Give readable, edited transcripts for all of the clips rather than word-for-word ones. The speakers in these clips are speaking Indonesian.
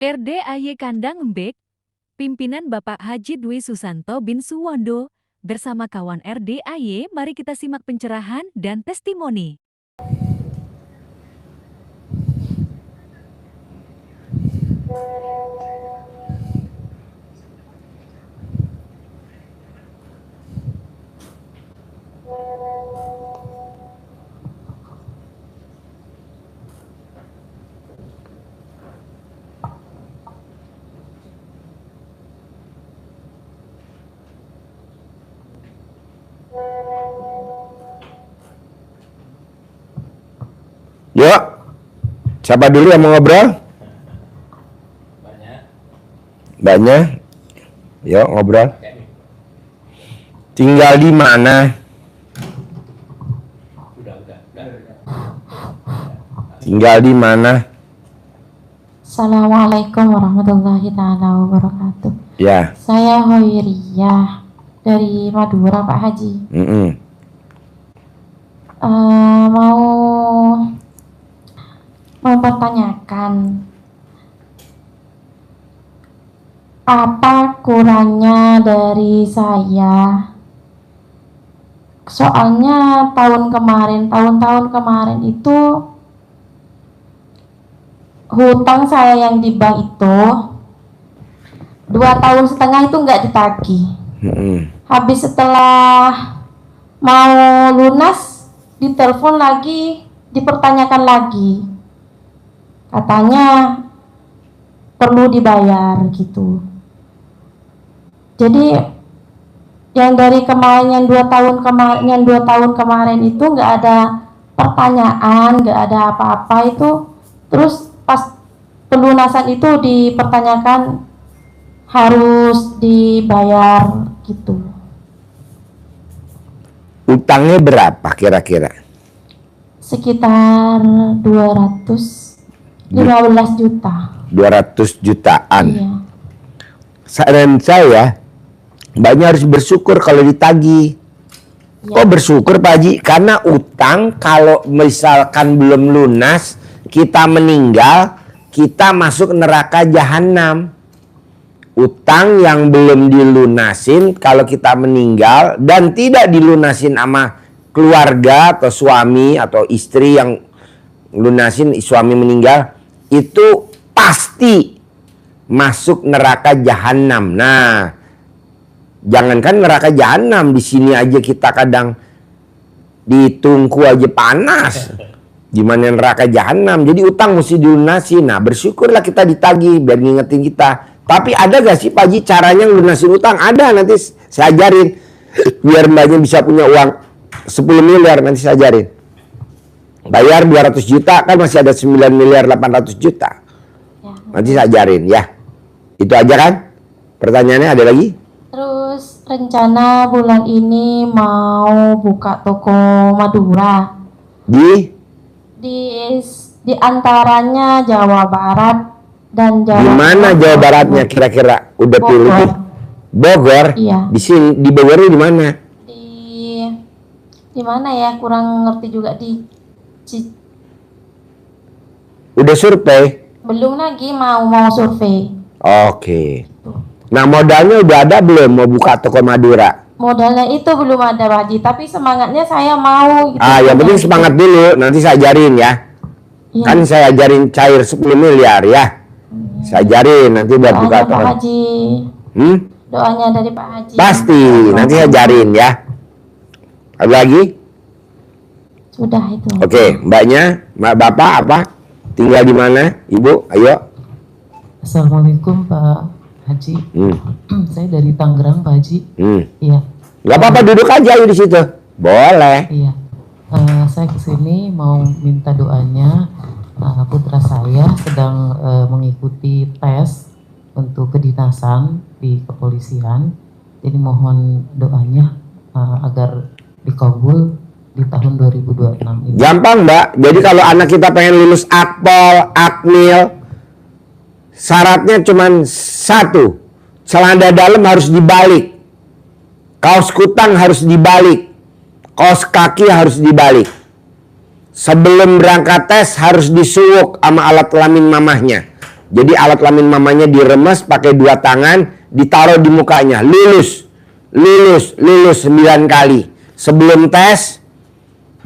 RDAY Kandang Embek, pimpinan Bapak Haji Dwi Susanto bin Suwondo, bersama kawan RDAY, mari kita simak pencerahan dan testimoni. Yuk, siapa dulu yang mau ngobrol? Banyak. Yuk ngobrol. Tinggal di mana? Tinggal di mana? Assalamualaikum warahmatullahi taala wabarakatuh. Ya. Saya Hoiriyah dari Madura, Pak Haji. Mau mempertanyakan apa kurangnya dari saya. Soalnya tahun-tahun kemarin itu hutang saya yang di bank itu 2,5 tahun itu nggak ditagih. Habis setelah mau lunas ditelepon lagi, dipertanyakan lagi, katanya perlu dibayar gitu. Jadi yang dari kemarin, yang 2 tahun kemarin itu nggak ada pertanyaan, nggak ada apa-apa itu. Terus pas pelunasan itu dipertanyakan harus dibayar gitu. Utangnya berapa kira-kira? Sekitar 215 juta. 200 jutaan. Iya. Saran saya, Mbaknya harus bersyukur kalau ditagih. Ya. Kok bersyukur Pak Haji? Karena utang kalau misalkan belum lunas, kita meninggal, kita masuk neraka jahanam. Utang yang belum dilunasin kalau kita meninggal dan tidak dilunasin sama keluarga atau suami atau istri yang lunasin, suami meninggal, itu pasti masuk neraka jahanam. Nah, jangankan neraka jahanam, di sini aja kita kadang ditungku aja panas. Gimana neraka jahanam? Jadi utang mesti dilunasi. Nah, bersyukurlah kita ditagih biar ngingetin kita. Tapi ada gak sih Pak Haji caranya lunasin utang? Ada, nanti saya ajarin. Biar Mbaknya bisa punya uang 10 miliar, nanti saya ajarin. Bayar 200 juta, kan masih ada 9 miliar 800 juta. Ya. Nanti saya ajarin ya. Itu aja kan? Pertanyaannya ada lagi? Terus rencana bulan ini mau buka toko Madura Di di antaranya Jawa Barat dan Jawa mana Tengah. Jawa Baratnya kira-kira? Udah Bogor. pilih? Bogor? Iya. Di sini, di Bogor di mana? Di mana ya? Kurang ngerti juga Udah survei? belum lagi mau survei. Oke. Nah, modalnya udah ada belum mau buka toko Madura? Modalnya itu belum ada Pak Haji, tapi semangatnya saya mau gitu. Yang penting semangat dulu, nanti saya ajarin ya. Iya. Kan saya ajarin cair 10 miliar ya. Saya ajarin nanti buat Doanya buka Pak toko. Haji. Doanya dari Pak Haji. Pasti, nanti saya ajarin ya. Ada lagi? Sudah itu. Oke, Mbaknya, Mbak Bapak apa? Tinggal di mana? Ibu, ayo. Assalamualaikum Pak Haji. Saya dari Tangerang Pak Haji. Iya. Gak apa-apa, duduk aja di situ. Boleh. Iya. Saya kesini mau minta doanya. Putra saya sedang mengikuti tes untuk kedinasan di kepolisian. Jadi mohon doanya agar dikabul di tahun 2026 ini. Gampang Mbak. Jadi kalau anak kita pengen lulus Akpol, Akmil, syaratnya cuma satu. Celana dalam harus dibalik. Kaos kutang harus dibalik. Kaos kaki harus dibalik. Sebelum berangkat tes harus disuwuk sama alat kelamin mamahnya. Jadi alat kelamin mamanya diremes pakai 2 tangan, ditaruh di mukanya. Lulus 9 kali. Sebelum tes,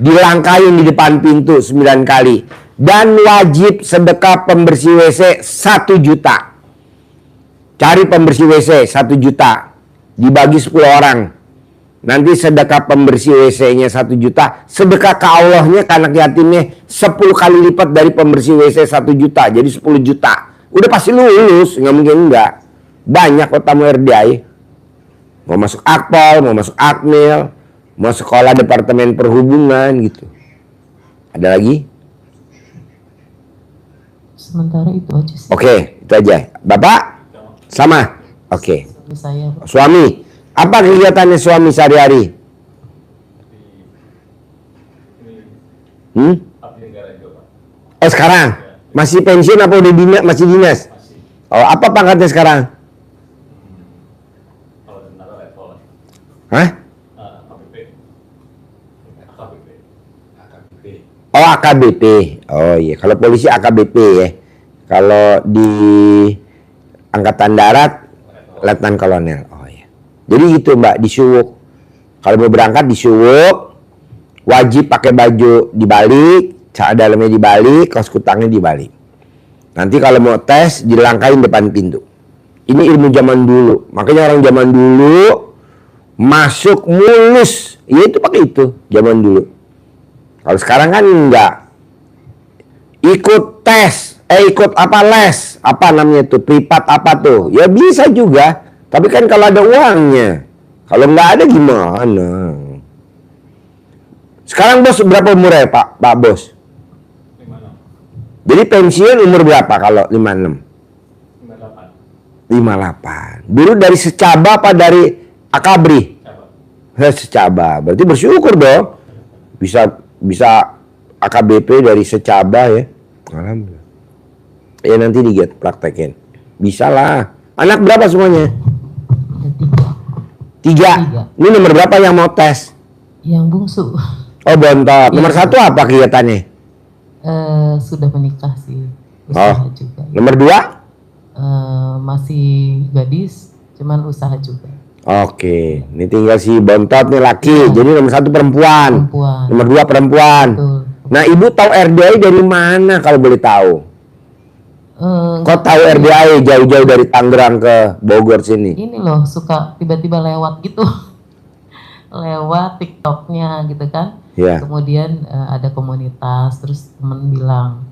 dilangkain di depan pintu 9 kali. Dan wajib sedekah pembersih WC 1 juta. Cari pembersih WC 1 juta. Dibagi 10 orang. Nanti sedekah pembersih WC-nya 1 juta. Sedekah ke Allahnya, ke anak yatimnya 10 kali lipat dari pembersih WC 1 juta. Jadi 10 juta. Udah pasti lulus. Nggak mungkin enggak. Banyak kok tamu RDI. Mau masuk Akpol, mau masuk Akmil, mau sekolah Departemen Perhubungan gitu. Ada lagi? Sementara itu aja sih. Oke, itu aja. Bapak? Sama? Oke. Saya Suami? Apa kegiatannya suami sehari-hari? Oh sekarang? Masih pensiun apa udah dinas? Masih dinas? Oh apa pangkatnya sekarang? Hah? Oh AKBP. Oh iya, kalau polisi AKBP ya. Kalau di Angkatan Darat Letnan Kolonel. Oh iya. Jadi gitu Mbak, disuwuk. Kalau mau berangkat disuwuk, wajib pakai baju dibalik, celana dalamnya dibalik, kaos kutangnya dibalik. Nanti kalau mau tes dilangkain depan pintu. Ini ilmu zaman dulu. Makanya orang zaman dulu masuk mulus. Ya itu pakai itu zaman dulu. Kalau sekarang kan enggak. Ikut tes, ikut apa les, apa namanya itu, privat apa tuh. Ya bisa juga. Tapi kan kalau ada uangnya. Kalau nggak ada gimana? Sekarang bos berapa umurnya Pak Bos? 56. Jadi pensiun umur berapa kalau 56? 58. Dulu dari secaba apa dari akabri? Secaba. Berarti bersyukur dong. Bisa AKBP dari secaba ya. Alhamdulillah. Ya nanti diget praktekin. Bisa lah. Anak berapa semuanya? Tiga. Ini nomor berapa yang mau tes? yang bungsu. Oh bontot. Nomor Iya. 1 apa kegiatannya? Sudah menikah sih. Oh. Usaha juga. Nomor 2? Masih gadis, cuman usaha juga. Oke. Ini tinggal si bontot nih laki. Jadi nomor 1 perempuan. Perempuan. Nomor 2 perempuan. Betul. Nah ibu tahu RDI dari mana kalau boleh tahu? Kok tahu RDI jauh-jauh dari Tangerang ke Bogor sini? Ini loh, suka tiba-tiba lewat gitu. Lewat TikToknya gitu kan. Ya. Kemudian ada komunitas, terus temen bilang,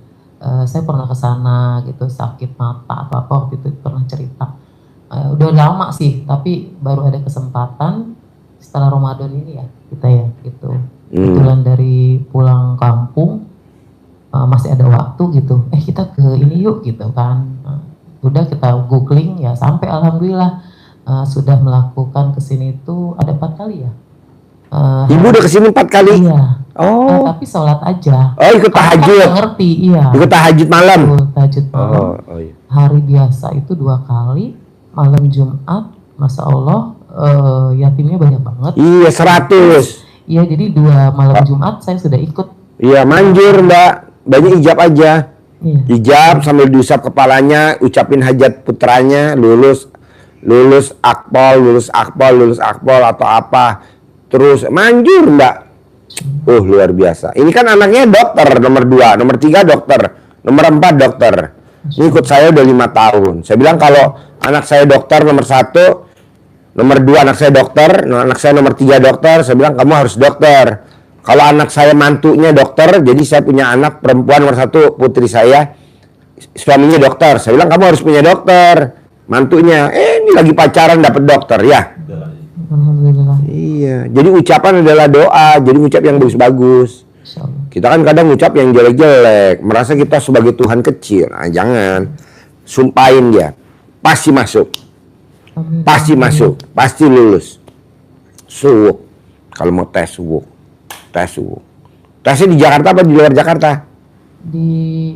saya pernah ke sana gitu, sakit mata apa-apa waktu itu pernah cerita. Udah lama sih, tapi baru ada kesempatan setelah Ramadan ini ya kita ya gitu. Kebetulan dari pulang kampung masih ada waktu gitu. Kita ke ini yuk gitu kan. Udah kita googling ya sampai alhamdulillah sudah melakukan kesini itu ada 4 kali ya. Ibu udah kesini 4 kali? Iya. Oh. Tapi sholat aja. Oh ikut tahajud. Nggak ngerti, iya. Ikut tahajud malam. Betul, tahajud malam. Oh iya. Hari biasa itu 2 kali, malam Jumat, masya Allah yatimnya banyak banget. Iya 100. Iya, jadi 2 malam Jumat saya sudah ikut. Iya manjur Mbak. Banyak ijab aja. Iya. Hijab sambil diusap kepalanya, ucapin hajat putranya, lulus akpol atau apa. Terus manjur Mbak. Luar biasa. Ini kan anaknya dokter nomor 2, nomor 3 dokter, nomor 4 dokter. Ini ikut saya udah 5 tahun. Saya bilang kalau anak saya dokter nomor 1, nomor 2 anak saya dokter, anak saya nomor 3 dokter, saya bilang kamu harus dokter. Kalau anak saya mantunya dokter, jadi saya punya anak perempuan nomor 1 putri saya, suaminya dokter. Saya bilang kamu harus punya dokter. Mantunya, ini lagi pacaran dapat dokter ya. Alhamdulillah. Iya, jadi ucapan adalah doa, jadi ucap yang bagus-bagus. Insyaallah. Kita kan kadang ucap yang jelek-jelek, merasa kita sebagai Tuhan kecil. Nah, jangan. Sumpahin dia, pasti masuk. Amin. Pasti masuk, pasti lulus. Suwuk. Kalau mau tes suwuk. Tes suwuk. Tesnya di Jakarta apa di luar Jakarta? Di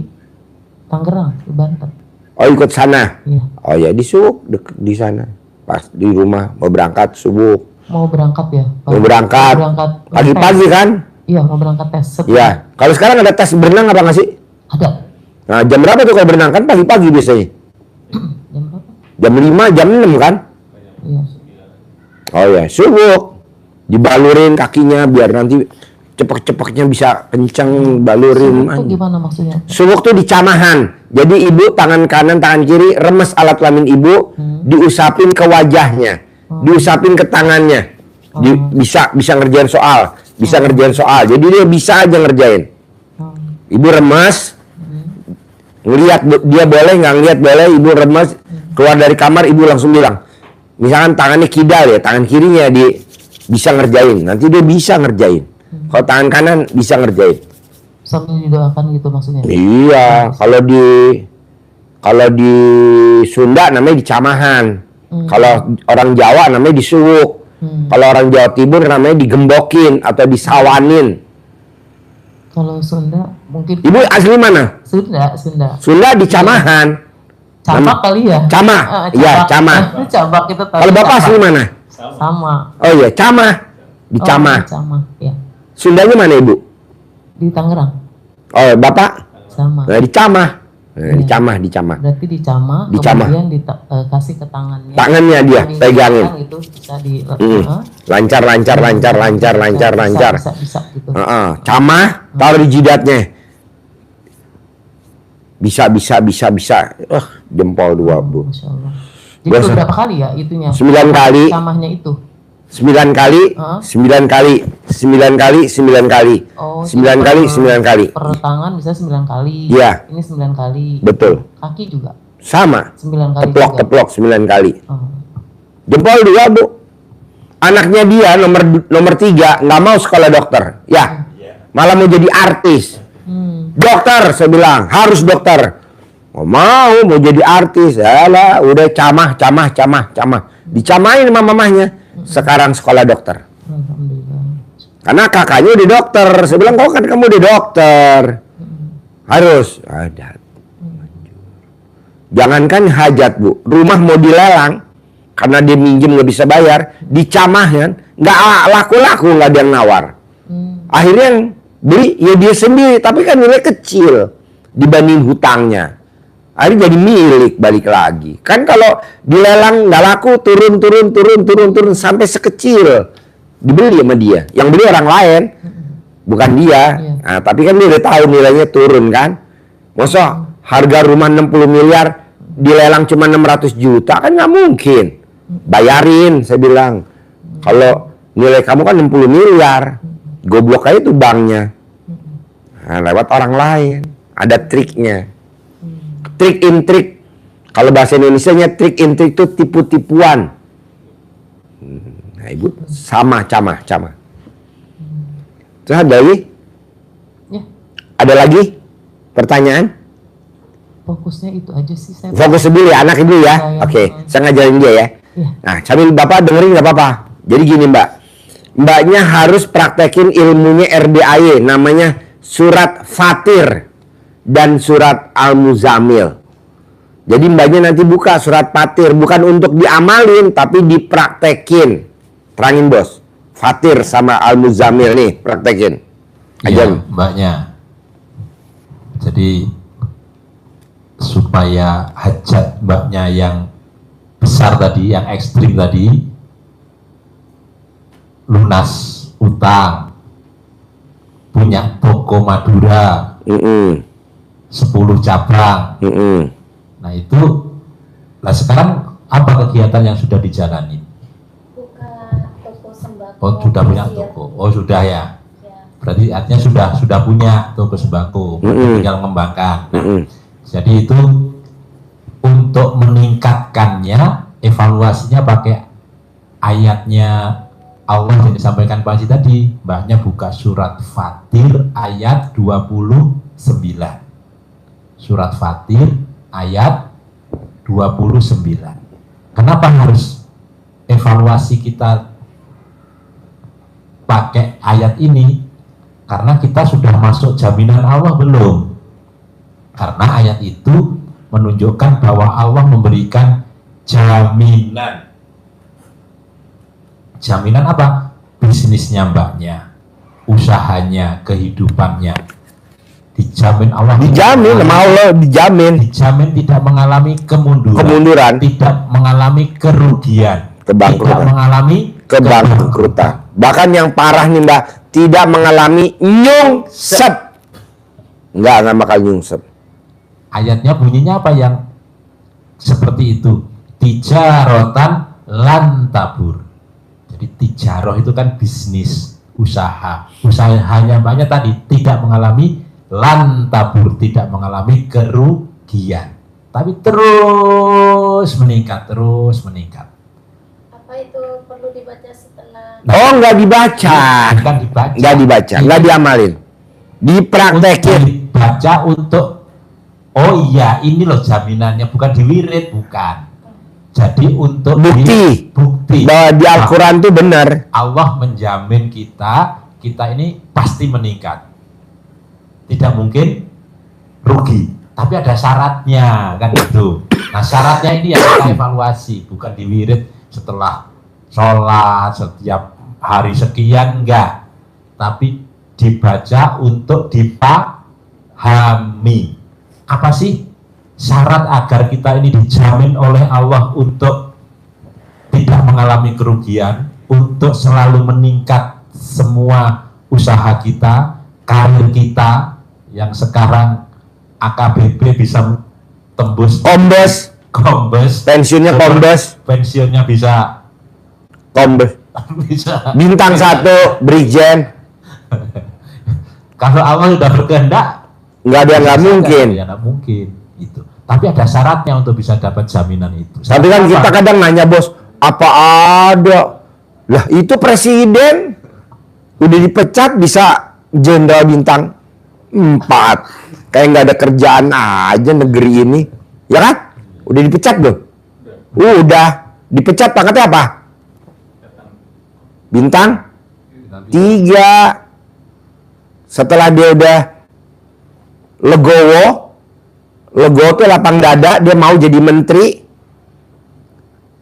Tangerang, di Banten. Oh ikut sana. Iya. Oh ya di suwuk di sana. Pas di rumah mau berangkat suwuk. Mau berangkat ya? Pak? Mau berangkat. Pagi-pagi tes. kan? Iya, mau berangkat tes. Iya. Kalau sekarang ada tes berenang apa nggak sih? Ada. Nah, jam berapa tuh kalau berenang? Kan pagi-pagi biasanya. Jam berapa? Jam 5, jam 6 kan? Iya. Oh ya, subuh. Dibalurin kakinya biar nanti cepet-cepetnya bisa kenceng balurin. Itu gimana maksudnya? Subuk tuh dicamahan. Jadi ibu tangan kanan, tangan kiri remes alat kelamin ibu, diusapin ke wajahnya, diusapin ke tangannya. Bisa ngerjain soal, bisa ngerjain soal. Jadi dia bisa aja ngerjain. Ibu remes, ngelihat dia boleh, nggak ngelihat boleh, ibu remes, keluar dari kamar ibu langsung bilang, misalkan tangannya kidal ya, tangan kirinya bisa ngerjain, nanti dia bisa ngerjain. Kalau tangan kanan bisa ngerjain. Sambil didoakan gitu maksudnya? Iya, kalau di Sunda namanya dicamahan. Kalau orang Jawa namanya disuwuk. Kalau orang Jawa Timur namanya digembokin atau disawanin. Kalau Sunda mungkin. Ibu asli mana? Sunda. Sunda dicamahan. Camak kali ya? Camah. Iya, camah. Camak kita tahu. Kalau Bapak asli mana? Sama. Oh iya, camah. Dicamah. Camah, ya. Sundanya mana Ibu? Di Tangerang. Oh, Bapak? Sama. Nah, dicamah. Dicamah. Berarti dicamah. Kemudian kasih ke tangannya. Tangannya dia pegangin. Itu bisa di Lancar. Bisa gitu. Camah, taruh di jidatnya. Bisa. Jempol 2, Bu. Masya Allah. Jadi beberapa kali ya itunya? 9 kali. Camahnya itu? 9 kali. Oh, 9 kali. Per tangan bisa 9 kali. Iya. Ini 9 kali. Betul. Kaki juga? Sama. 9 kali Teplok 9 kali. Oh. Jempol 2, Bu. Anaknya dia nomor 3 nggak mau sekolah dokter. Ya. Malah mau jadi artis. Dokter, saya bilang, harus dokter. Mau jadi artis. Alah, udah camah. Dicamain sama mamahnya. Sekarang sekolah dokter. Alhamdulillah. Karena kakaknya udah dokter. Saya bilang, kok kan kamu udah dokter. Harus. Ada. Jangankan hajat, Bu. Rumah mau dilelang. Karena dia minjem nggak bisa bayar. Dicamah kan. Nggak laku-laku, nggak ada yang nawar. Akhirnya yang beli, ya dia sendiri. Tapi kan nilai kecil. Dibanding hutangnya. Akhirnya jadi milik balik lagi. Kan kalau dilelang nggak laku, turun sampai sekecil. Dibeli sama dia. Yang beli orang lain. Bukan dia. Nah, tapi kan dia udah tahu nilainya turun kan. Masa harga rumah 60 miliar dilelang cuma 600 juta kan nggak mungkin. Bayarin, saya bilang. Kalau nilai kamu kan 60 miliar. Goblok aja tuh banknya. Nah, lewat orang lain. Ada triknya. Trik in trik. Kalau bahasa Indonesianya trik in trik itu tipu-tipuan. Nah, Ibu sama camah. Terus ada lagi? Ya. Ada lagi pertanyaan? Fokusnya itu aja sih saya. Fokus dulu ya anak Ibu ya. Oke, saya ngajarin dia ya. Nah, sambil Bapak dengerin nggak apa-apa. Jadi gini Mbak. Mbaknya harus praktekin ilmunya RDAY. Namanya surat Fatir dan surat Al-Muzammil. Jadi mbaknya nanti buka surat Fatir. Bukan untuk diamalin, tapi dipraktekin. Terangin bos. Fatir sama Al-Muzammil nih, praktekin. Iya, mbaknya. Jadi supaya hajat mbaknya yang besar tadi, yang ekstrim tadi, lunas utang, punya toko Madura, 10 cabang. Nah itu, nah sekarang apa kegiatan yang sudah dijalani? Buka toko sembako. Oh sudah punya toko, oh sudah ya. Berarti artinya sudah punya toko sembako, tinggal mengembangkan. Jadi itu untuk meningkatkannya, evaluasinya pakai ayatnya Allah yang disampaikan Pak Haji tadi. Mbaknya buka surat Fatir ayat 29. Surat Fatir ayat 29. Kenapa harus evaluasi kita pakai ayat ini? Karena kita sudah masuk jaminan Allah belum? Karena ayat itu menunjukkan bahwa Allah memberikan jaminan. Jaminan apa? Bisnisnya mbaknya, usahanya, kehidupannya. Dijamin Allah. Dijamin sama Allah, dijamin. Dijamin tidak mengalami kemunduran. Tidak mengalami kerugian. Kebangkrutan. Tidak mengalami Kebangkrutan. Bahkan yang parah nih Mbak, tidak mengalami nyungsep. Nggak bakal nyungsep. Ayatnya bunyinya apa yang seperti itu? Tijarotan lan tabur. Jadi tijaroh itu kan bisnis, usaha. Usahanya banyak tadi tidak mengalami lan tabur, tidak mengalami kerugian. Tapi terus meningkat, terus meningkat. Apa itu perlu dibaca setelah? Oh, nggak dibaca. Bukan dibaca. Nggak dibaca, nggak diamalin. Dipraktekin. Dibaca untuk, oh iya ini loh jaminannya, bukan diwirid, bukan. Jadi untuk Bukti. bukti Bahwa di Al-Quran tuh benar. Allah menjamin kita ini pasti meningkat. Tidak mungkin rugi. Tapi ada syaratnya, kan itu. Nah syaratnya ini yang kita evaluasi, bukan diwirid setelah sholat setiap hari sekian, enggak. Tapi dibaca untuk dipahami. Apa sih syarat agar kita ini dijamin oleh Allah untuk tidak mengalami kerugian, untuk selalu meningkat semua usaha kita, karir kita yang sekarang AKBP bisa tembus kombes, Pensiunnya kombes. pensiunnya bisa Kombes. bisa Bintang 1, Brigjen. kalau Allah sudah berkehendak Nggak ada yang nggak mungkin. ya nggak mungkin itu. Tapi ada syaratnya untuk bisa dapat jaminan itu. Tapi kan Syarat kita apa? kadang nanya bos, apa ada? Lah itu presiden udah dipecat bisa jenderal bintang 4. Kayak nggak ada kerjaan aja negeri ini, ya kan? Udah dipecat belum? Udah dipecat, pangkatnya apa? Bintang 3. Setelah dia udah legowo tuh lapang dada, dia mau jadi menteri,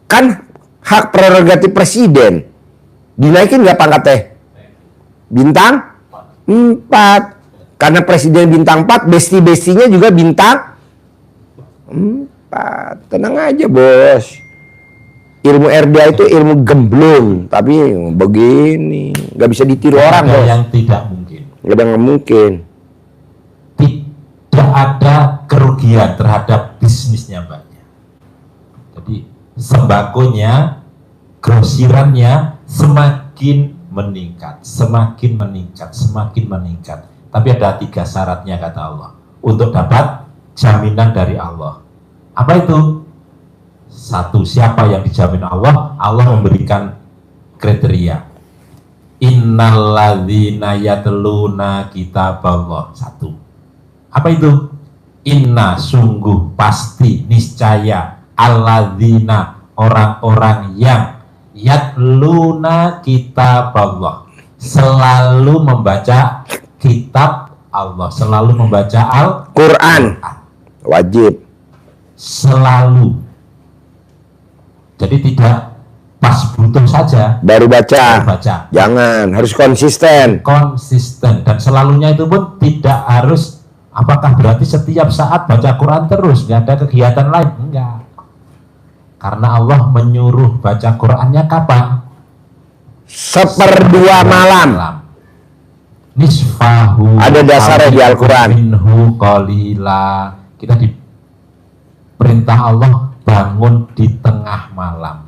kan hak prerogatif presiden. Dinaikin nggak pangkatnya? Bintang 4. Karena presiden bintang 4, besti-bestinya juga bintang 4. Tenang aja bos. Ilmu RDA itu ilmu gemblung, tapi begini nggak bisa ditiru orang Ada bos. yang tidak mungkin. Nggak ada yang mungkin. Tidak ada kerugian terhadap bisnisnya mbaknya. Jadi sembakonya, grosirannya semakin meningkat, semakin meningkat, semakin meningkat. Tapi ada 3 syaratnya kata Allah untuk dapat jaminan dari Allah. Apa itu? 1, siapa yang dijamin Allah? Allah memberikan kriteria. Innalladzina yatluna kitaballah. 1. Apa itu? Inna, sungguh, pasti, niscaya, alladzina, orang-orang yang yatluna kitaballah, selalu membaca kitab Allah, selalu membaca Quran wajib. Selalu. Jadi tidak pas butuh saja Baru baca. baca, Jangan, harus konsisten. konsisten, dan selalunya itu pun tidak harus. Apakah berarti setiap saat baca Quran terus, nggak ada kegiatan lain? Enggak. Karena Allah menyuruh baca Qurannya kapan? 1/2 malam. Nisfahu. Ada dasarnya di Al-Quran. Minhu qalila. Kita diperintah Allah bangun di tengah malam.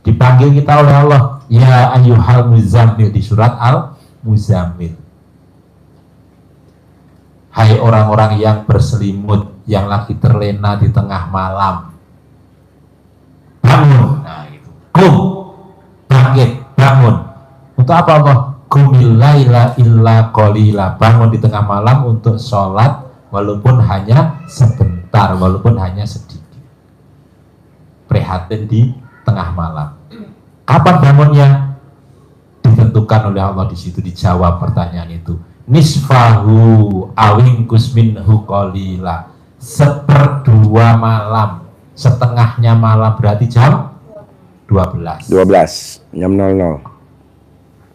Dipanggil kita oleh Allah, ya ayyuhal muzammil, di surat Al-Muzammil. Hai orang-orang yang berselimut, yang lagi terlena di tengah malam, bangun. Nah itu, bangkit, bangun. Untuk apa Allah? Qumil laila illa qalila, bangun di tengah malam untuk sholat, walaupun hanya sebentar, walaupun hanya sedikit. Prihatin di tengah malam. Kapan bangunnya? Ditentukan oleh Allah di situ, dijawab pertanyaan itu. Nisfahu awingkus minhu qalila, 1/2 malam, setengahnya malam, berarti jam 12. 12 jam 00.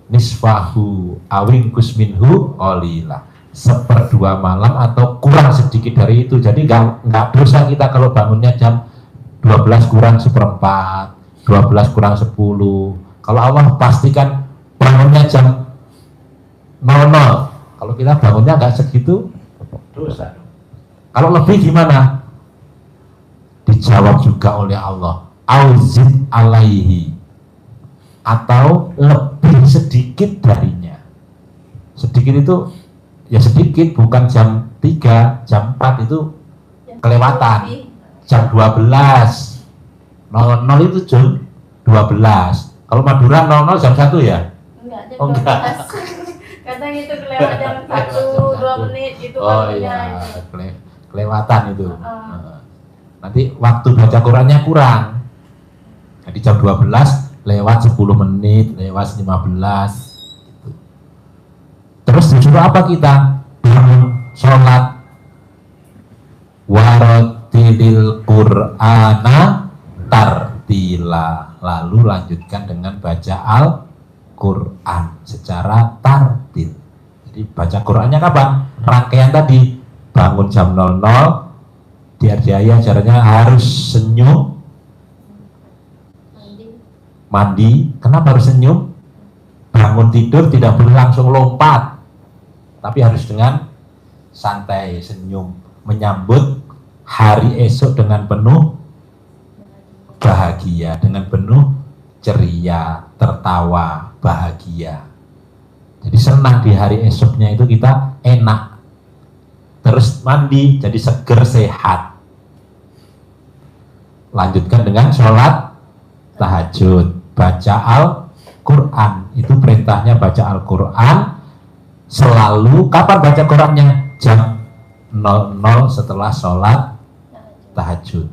Nisfahu awingkus minhu qalila, 1/2 malam atau kurang sedikit dari itu. Jadi nggak dosa kita kalau bangunnya jam 12 kurang 1/4, 12 kurang 10. Kalau Allah pastikan bangunnya jam 00. Kalau kita bangunnya nggak segitu, dosa. Kalau lebih gimana? Dijawab juga oleh Allah, auzid alaihi, atau lebih sedikit darinya. Sedikit itu ya sedikit, bukan jam 3, jam 4 itu kelewatan. Jam 12 00 itu jam 12. Kalau Madura 00 jam 1 ya? Enggak, jam Oh, enggak. 12. Kadang itu kelewat jam 1-2 menit gitu. Oh waktunya iya, itu. kelewatan itu. Nanti waktu baca Qurannya kurang. Jadi jam 12 lewat 10 menit, lewat 15. Gitu. Terus disuruh apa kita? Bangun sholat. Warotilil Qur'ana tartila. Lalu lanjutkan dengan baca Al-Quran secara tartil. Jadi baca Qurannya kapan? Rangkaian tadi, bangun jam 00, di RDI ajarannya harus senyum, mandi. Kenapa harus senyum? Bangun tidur tidak boleh langsung lompat, tapi harus dengan santai, senyum, menyambut hari esok dengan penuh bahagia, dengan penuh ceria, tertawa, bahagia. Jadi senang di hari esoknya itu kita enak. Terus mandi, jadi seger, sehat. Lanjutkan dengan sholat tahajud, baca Al-Quran. Itu perintahnya baca Al-Quran selalu. Kapan baca Qurannya? Jam 00 setelah sholat tahajud.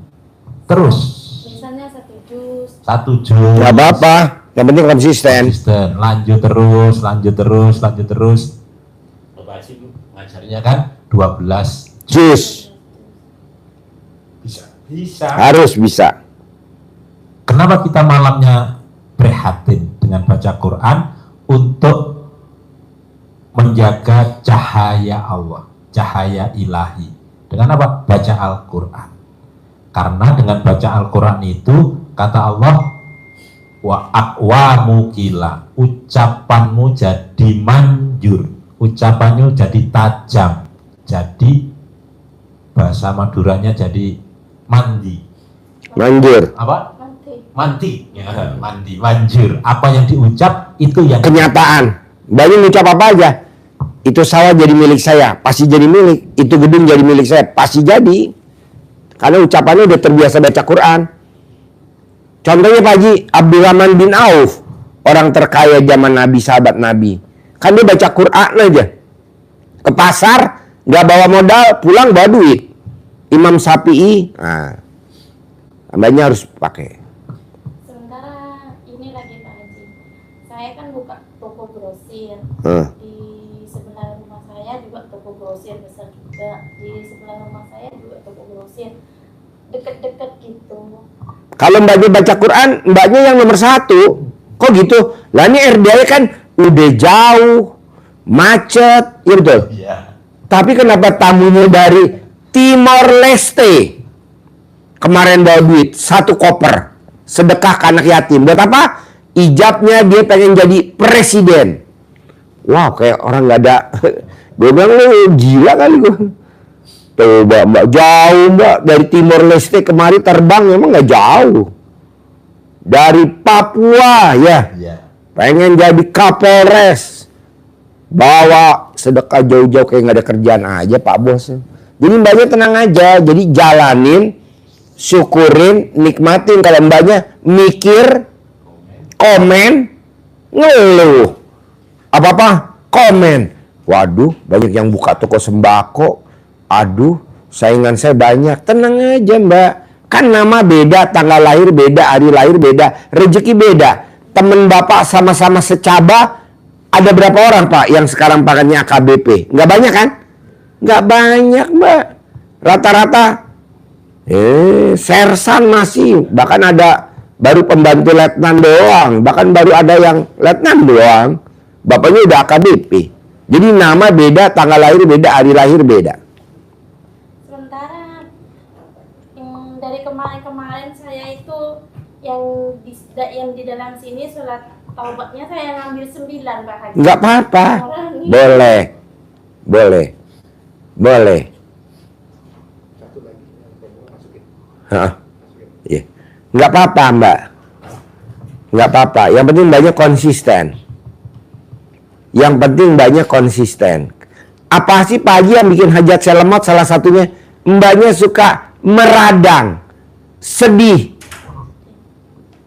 Terus Misalnya 1 juz. 1 juz. Nggak apa-apa, yang penting konsisten. Lanjut terus, lanjut terus, lanjut terus. Bapak Haji ngajarnya kan 12 Jus, bisa. harus bisa. Kenapa kita malamnya prihatin dengan baca Quran? Untuk menjaga cahaya Allah, cahaya ilahi. Dengan apa? Baca Al-Quran. Karena dengan baca Al-Quran itu, kata Allah, wa aqwamu kila, ucapanmu jadi manjur, ucapannya jadi tajam, jadi bahasa Maduranya jadi mandi. Manjur. Apa? Nanti. Mandi, ya, mandi, manjur. Apa yang diucap itu yang Kenyataan. Banyak ngucap apa aja. Itu sawah jadi milik saya, pasti jadi milik. Itu gedung jadi milik saya, pasti jadi. Karena ucapannya udah terbiasa baca Quran. Contohnya Pak Haji, Abdurrahman bin Auf, orang terkaya zaman Nabi, sahabat Nabi. Kan dia baca Quran aja. Ke pasar, nggak bawa modal, pulang bawa duit. Imam Syafi'i, nah, tambahnya harus pakai. Sementara ini lagi Pak Haji. Saya kan buka toko grosir. Di sebelah rumah saya juga toko grosir besar juga. Di sebelah rumah saya juga toko grosir. Deket-deket gitu. Kalau mbaknya baca Quran, mbaknya yang nomor 1. Kok gitu? Lah ini RDI kan udah jauh, macet, ya betul. Iya. Tapi kenapa tamunya dari Timor Leste kemarin bawa duit 1 koper sedekah ke anak yatim? Buat apa? Ijabnya dia pengen jadi presiden. Wow, kayak orang nggak ada. Gue bilang lu gila kali gue. Coba mbak, jauh mbak dari Timor Leste kemari terbang memang nggak jauh. Dari Papua ya, Iya. pengen jadi Kapolres, bawa sedekah jauh-jauh kayak nggak ada kerjaan aja Pak Bos. Jadi mbaknya tenang aja, jadi jalanin, syukurin, nikmatin. Kalau mbaknya mikir, komen, ngeluh, apa-apa komen. Waduh, banyak yang buka toko sembako. Aduh, saingan saya banyak. Tenang aja mbak. Kan nama beda, tanggal lahir beda, hari lahir beda, rezeki beda. Temen bapak sama-sama secaba, ada berapa orang pak yang sekarang pakainya AKBP? Nggak banyak kan? Nggak banyak mbak. Rata-rata sersan masih. Bahkan ada baru pembantu letnan doang. Bahkan baru ada yang letnan doang. Bapaknya udah AKBP. Jadi nama beda, tanggal lahir beda, hari lahir beda. Sementara dari kemarin-kemarin saya itu yang di dalam sini surat taubatnya saya ngambil 9 Pak Haji. Nggak apa-apa. Boleh. Boleh. Boleh. Hah? Iya. Nggak apa-apa, Mbak. Nggak apa-apa. Yang penting Mbaknya konsisten. Yang penting Mbaknya konsisten. Apa sih Pak Haji yang bikin hajat selemot? Salah satunya Mbaknya suka meradang, sedih,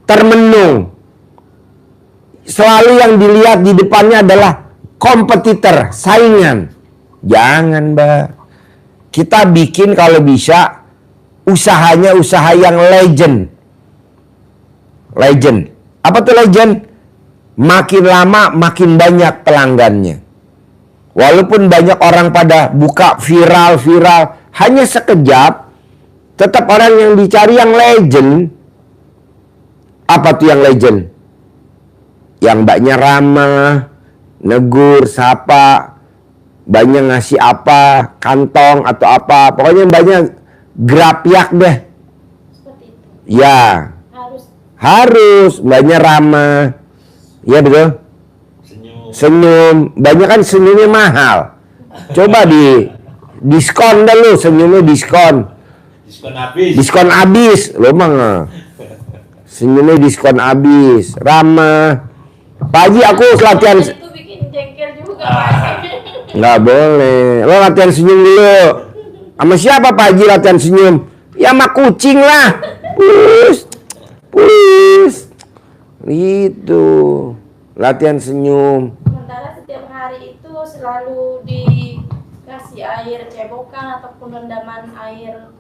termenung. Selalu yang dilihat di depannya adalah kompetitor, saingan. Jangan, Mbak. Kita bikin kalau bisa usahanya usaha yang legend. Legend. Apa tuh legend? Makin lama makin banyak pelanggannya. Walaupun banyak orang pada buka viral, hanya sekejap, tetap orang yang dicari yang legend. Apa tuh yang legend? Yang Mbaknya ramah, negur, sapa, Mbaknya ngasih apa, kantong atau apa, pokoknya Mbaknya gerapiak deh. Seperti itu. Ya, harus Mbaknya ramah. Ya betul. Senyum. Banyak kan senyumnya mahal. Coba di diskon dah lu, senyumnya diskon. Diskon habis. Lo mah senyumnya diskon habis. Ramah. Pak Haji aku latihan. Itu bikin jengkel juga Pak. Nggak boleh. Lo latihan senyum dulu. Sama siapa Pak Haji latihan senyum? Ya sama kucing lah. Pus. Gitu. Latihan senyum. Sementara setiap hari itu selalu dikasih air cebokan ataupun rendaman air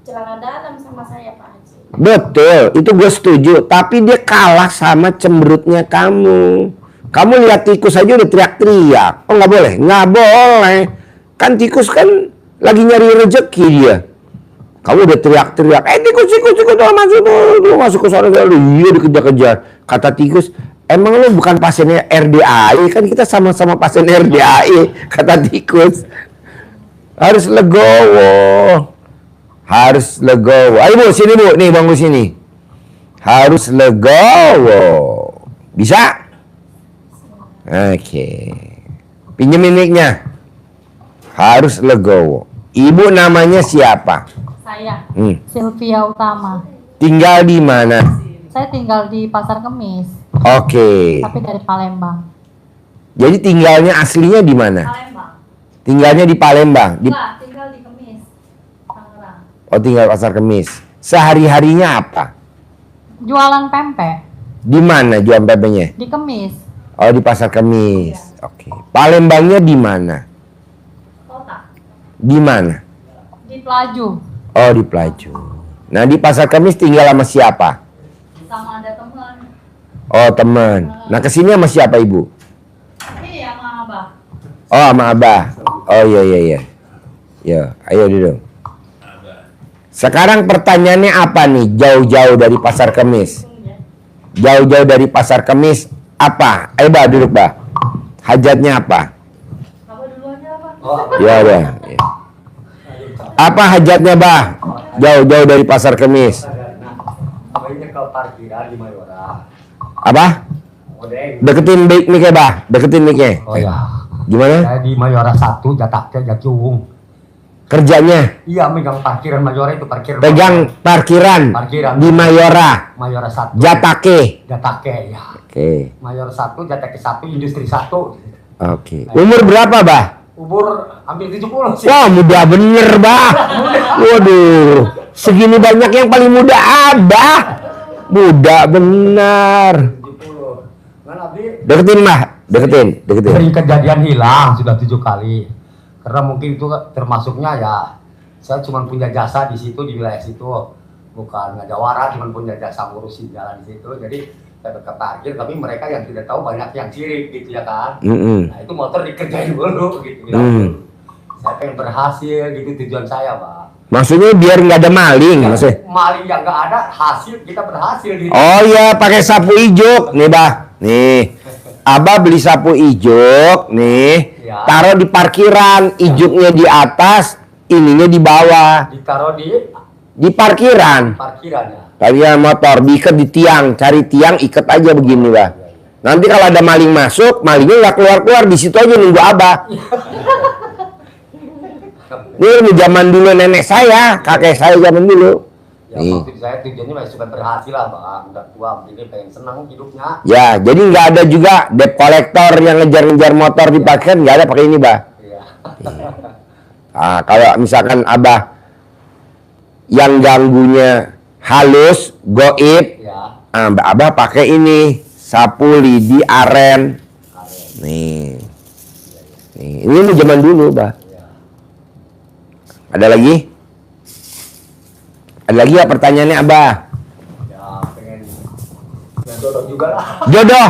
celana dalam sama saya Pak Haji. Betul, itu gue setuju. Tapi dia kalah sama cemberutnya kamu. Kamu lihat tikus aja udah teriak-teriak. Oh nggak boleh? Nggak boleh. Kan tikus kan lagi nyari rezeki dia. Kamu udah teriak-teriak. Tikus, masuk ke sana. Iya dikejar-kejar. Kata tikus, emang lu bukan pasiennya RDAI? Kan kita sama-sama pasien RDAI. Kata tikus. Harus legowo. Harus legowo. Ayo Bu, sini Bu. Nih bangku sini. Harus legowo. Bisa? Oke. Pinjemin mic-nya. Harus legowo. Ibu namanya siapa? Saya, Sylvia Utama. Tinggal di mana? Saya tinggal di Pasar Kemis, Oke. tapi dari Palembang. Jadi tinggalnya aslinya di mana? Palembang? Tinggalnya di Palembang. Enggak, tinggal di Kemis, Tangerang. Oh, tinggal Pasar Kemis. Sehari-harinya apa? Jualan pempek Di mana jual pempeknya? di Kemis, Oh, di Pasar Kemis. Oke. Palembangnya di mana? kota, Di mana? di Pelaju, Oh, di Pelaju. Nah, di Pasar Kemis tinggal sama siapa? sama ada teman. Oh, teman. Nah, kesini sama siapa Ibu? Iya, sama Abah. Oh, sama Abah. Oh, iya. Ya, ayo duduk. Sekarang pertanyaannya apa nih? Jauh-jauh dari Pasar Kemis. Jauh-jauh dari Pasar Kemis apa? Ayo Bah, duduk Bah. Hajatnya apa? Apa duluan aja, Pak? Ya udah. Ya. Apa hajatnya Bah? Jauh-jauh dari Pasar Kemis. Ke parkiran di Mayora. Apa? Odeng. Deketin mic-nya Bah. Deketin mic-nya. Oh ya. Gimana? Saya di Mayora 1 jataknya Jakiung. Kerjanya Iya, megang parkiran Mayora itu parkir. pegang parkiran Parkiran. di Mayora. Mayora 1. Jatake. Jatake ya. Oke. Mayora 1, Jatake 1, industri 1. Oke. Umur berapa Bah? Umur hampir 70 sih. Wah, muda bener, Bah. Waduh, segini banyak yang paling muda Abah. Muda benar. 70. Mana Abi? Deketin, Bah. Deketin. Sering kejadian hilang sudah 7 kali. Karena mungkin itu termasuknya ya saya cuma punya jasa di situ, di wilayah situ. Bukan ngajawara, cuma punya jasa ngurusin jalan di situ. Jadi saya ke parkir, tapi mereka yang tidak tahu banyak yang sirik gitu ya kan. Nah itu motor dikerjain dulu gitu. Saya pengen berhasil gitu tujuan saya Pak. Maksudnya biar nggak ada maling, maksudnya. Maling yang nggak ada, hasil kita berhasil gitu. Oh iya, pakai sapu ijuk. Nih, Bah. Nih. Abah beli sapu ijuk nih, Ya. taruh di parkiran, ijuknya di atas, ininya di bawah. Ditaruh Di parkiran. parkiran ya. Parkiran motor, diikat di tiang, cari tiang, ikat aja begini, Bah. Nanti kalau ada maling masuk, malingnya nggak keluar-keluar, di situ aja nunggu Abah. Ini zaman dulu nenek saya, kakek saya zaman dulu. Ya, Nih. maksud saya tujuannya masih supaya berhasil lah, Bang. Udah tua, jadi pengen senang hidupnya. Ya, jadi nggak ada juga debt collector yang ngejar-ngejar motor di parkiran, nggak ada pakai ini, Bah. Iya. Ah, kalau misalkan Abah yang ganggunya halus, goib, Ya. Abah pakai ini sapu lidi aren. Nih, ini zaman dulu, Bah. Ada lagi? Ada lagi ya pertanyaannya, Abah? Ya, pengen jodoh juga lah. Jodoh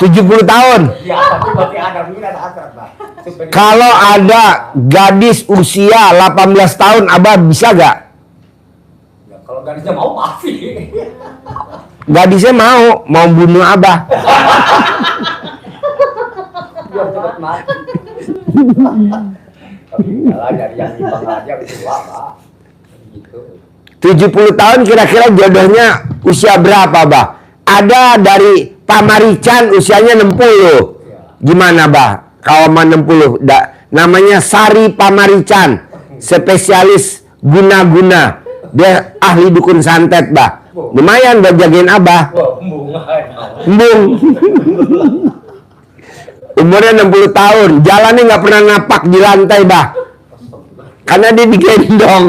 70 tahun. Ya, tapi masih ada minat hasrat, Bang. Supaya- Kalau ada gadis usia 18 tahun, Abah bisa gak? Ya, kalau gadisnya mau pasti. Gadisnya mau bunuh Abah. Biar cepat mati. Tapi kalau dari yang imbang aja itu Bang. Gitu. 70 tahun kira-kira jodohnya usia berapa, Bah? Ada dari Pamarican usianya 60. Gimana, Bah? Kalau mau 60, namanya Sari Pamarican, spesialis guna-guna. Dia ahli dukun santet, Bah. Lumayan buat jagain Abah. Wah, bunga. Embung. Umurnya 60 tahun, jalannya nggak pernah napak di lantai, Bah. Karena dia digendong.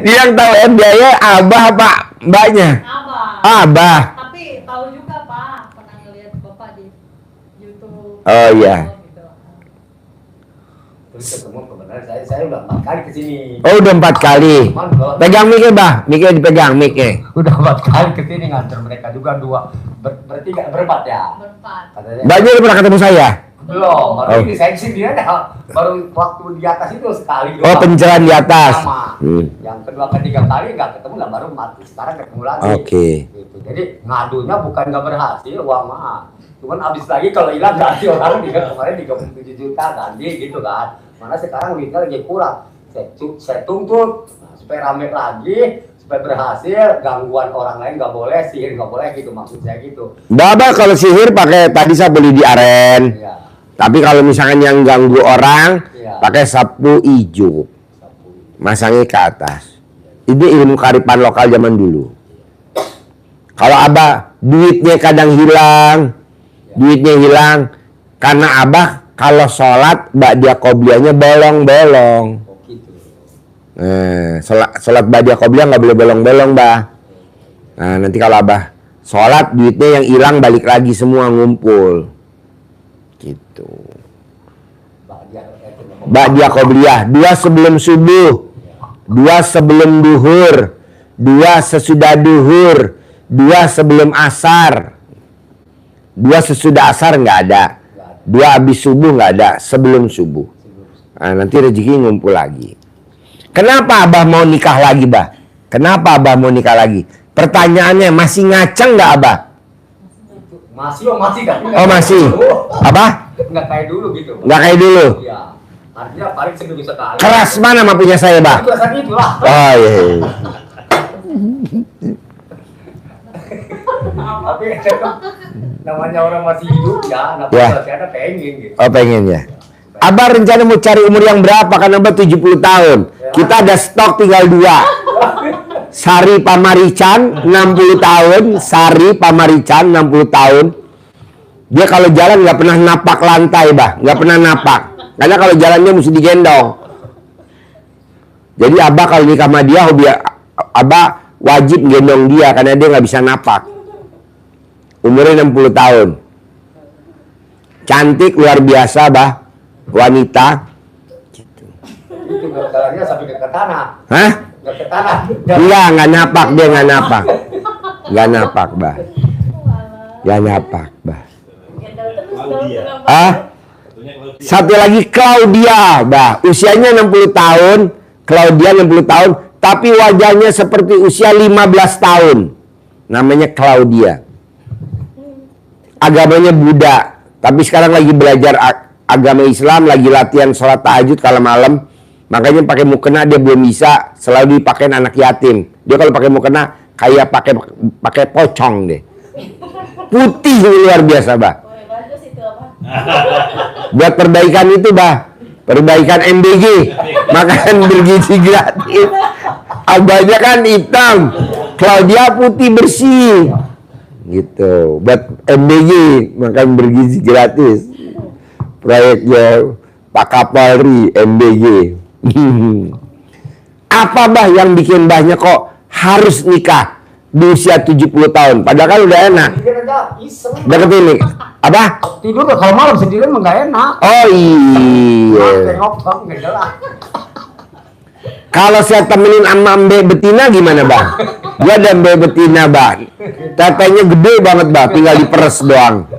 Dia yang tahu biaya Abah apa mbaknya? Abah. Abah. Tapi tahu juga Pak, pernah ngeliat Bapak di YouTube. Oh iya. Gitu. Terus ketemu kebenaran saya udah 4 kali kesini. Oh udah 4 kali. Cuman kalau- Pegang mic-nya, Bah. Mic-nya dipegang mic-nya. Udah 4 kali kesini nganter mereka juga bertiga berempat ya. Berempat. Katanya. Mbaknya udah pernah ketemu saya? Belum, baru Oh. ini saya sih dia baru waktu di atas itu sekali Oh, pencerahan di atas. Sama. Yang kedua ketiga kali nggak ketemu lah baru mati. Sekarang ketemu lagi. Oke. Gitu. Jadi ngadunya bukan nggak berhasil, uang mah. Cuman abis lagi kalau hilang ganti orang kemarin 37 juta ganti gitu kan. Mana sekarang duitnya lagi kurang. Saya tuntut supaya rame lagi, supaya berhasil. Gangguan orang lain nggak boleh, sihir nggak boleh gitu maksud saya gitu. Bah, kalau sihir pakai tadi sapu lidi aren. Ya. Tapi kalau misalkan yang ganggu orang, Iya. pakai sapu ijuk. Masangnya ke atas. Ini ilmu kearifan lokal zaman dulu. Kalau Abah duitnya kadang hilang, duitnya hilang, karena Abah kalau sholat ba'dia qobliyahnya bolong-bolong. Oh gitu. Sholat ba'dia qobliyah nggak boleh bolong-bolong, Bah. Nah, nanti kalau Abah sholat duitnya yang hilang balik lagi semua ngumpul. Gitu. Ba'dia qobliyah, 2 sebelum subuh, 2 sebelum duhur, 2 sesudah duhur, 2 sebelum asar, 2 sesudah asar nggak ada, 2 habis subuh nggak ada, sebelum subuh. Nah, nanti rezeki ngumpul lagi. Kenapa Abah mau nikah lagi, Bah? Kenapa Abah mau nikah lagi? Pertanyaannya, masih ngaceng nggak, Abah? Masih kan? Oh, masih. Apa? Nggak kayak dulu gitu. Nggak kayak dulu. Iya. Artinya paling seminggu sekali. Keras mana mah punya saya, Bah? Itu rasanya itulah. Oh iya. Tapi namanya orang masih hidup ya, nggak Ya. apa-apa, ada pengen gitu. Oh pengen ya. Abah rencana mau cari umur yang berapa? Kan Abah 70 tahun. Kita ada stok tinggal 2. Sari Pamarican 60 tahun. Sari Pamarican 60 tahun. Dia kalau jalan nggak pernah napak lantai, Bah. Nggak pernah napak. Karena kalau jalannya mesti digendong. Jadi Abah kalau nikah sama dia, hobi Abah wajib gendong dia karena dia nggak bisa napak. Umurnya 60 tahun. Cantik luar biasa, Bah. Wanita. Itu jalannya sampai ke tanah. Hah? Nggak ke tanah. Nggak napak, dia nggak napak. Nggak napak, Bah. Nggak napak, Bah. Ah? Satu lagi Claudia, Bah. Usianya 60 tahun. Claudia 60 tahun. Tapi wajahnya seperti usia 15 tahun. namanya Claudia. Agamanya Buddha, tapi sekarang lagi belajar agama Islam, lagi latihan sholat tahajud kalau malam. Makanya pakai mukena dia belum bisa, selalu dipakai anak yatim. Dia kalau pakai mukena kayak pakai pocong deh. Putih luar biasa, Bah. Buat perbaikan itu, Bah. Perbaikan MBG, makan bergizi gratis. Abahnya kan hitam, Claudia putih bersih. Gitu. Buat MBG, makan bergizi gratis. Proyeknya Pak Kapolri MBG. Apa, Bah, yang bikin Bahnya kok harus nikah di usia 70 tahun? Padahal kan udah enak. Deket ini. Apa? Tidur kalau malam sendirian mah nggak enak. Oh iya. Kalau saya temenin sama Mbak Betina gimana, Bah? Gua ada Mbak Betina, Bah. Tetenya gede banget, Bah. Tinggal diperes doang.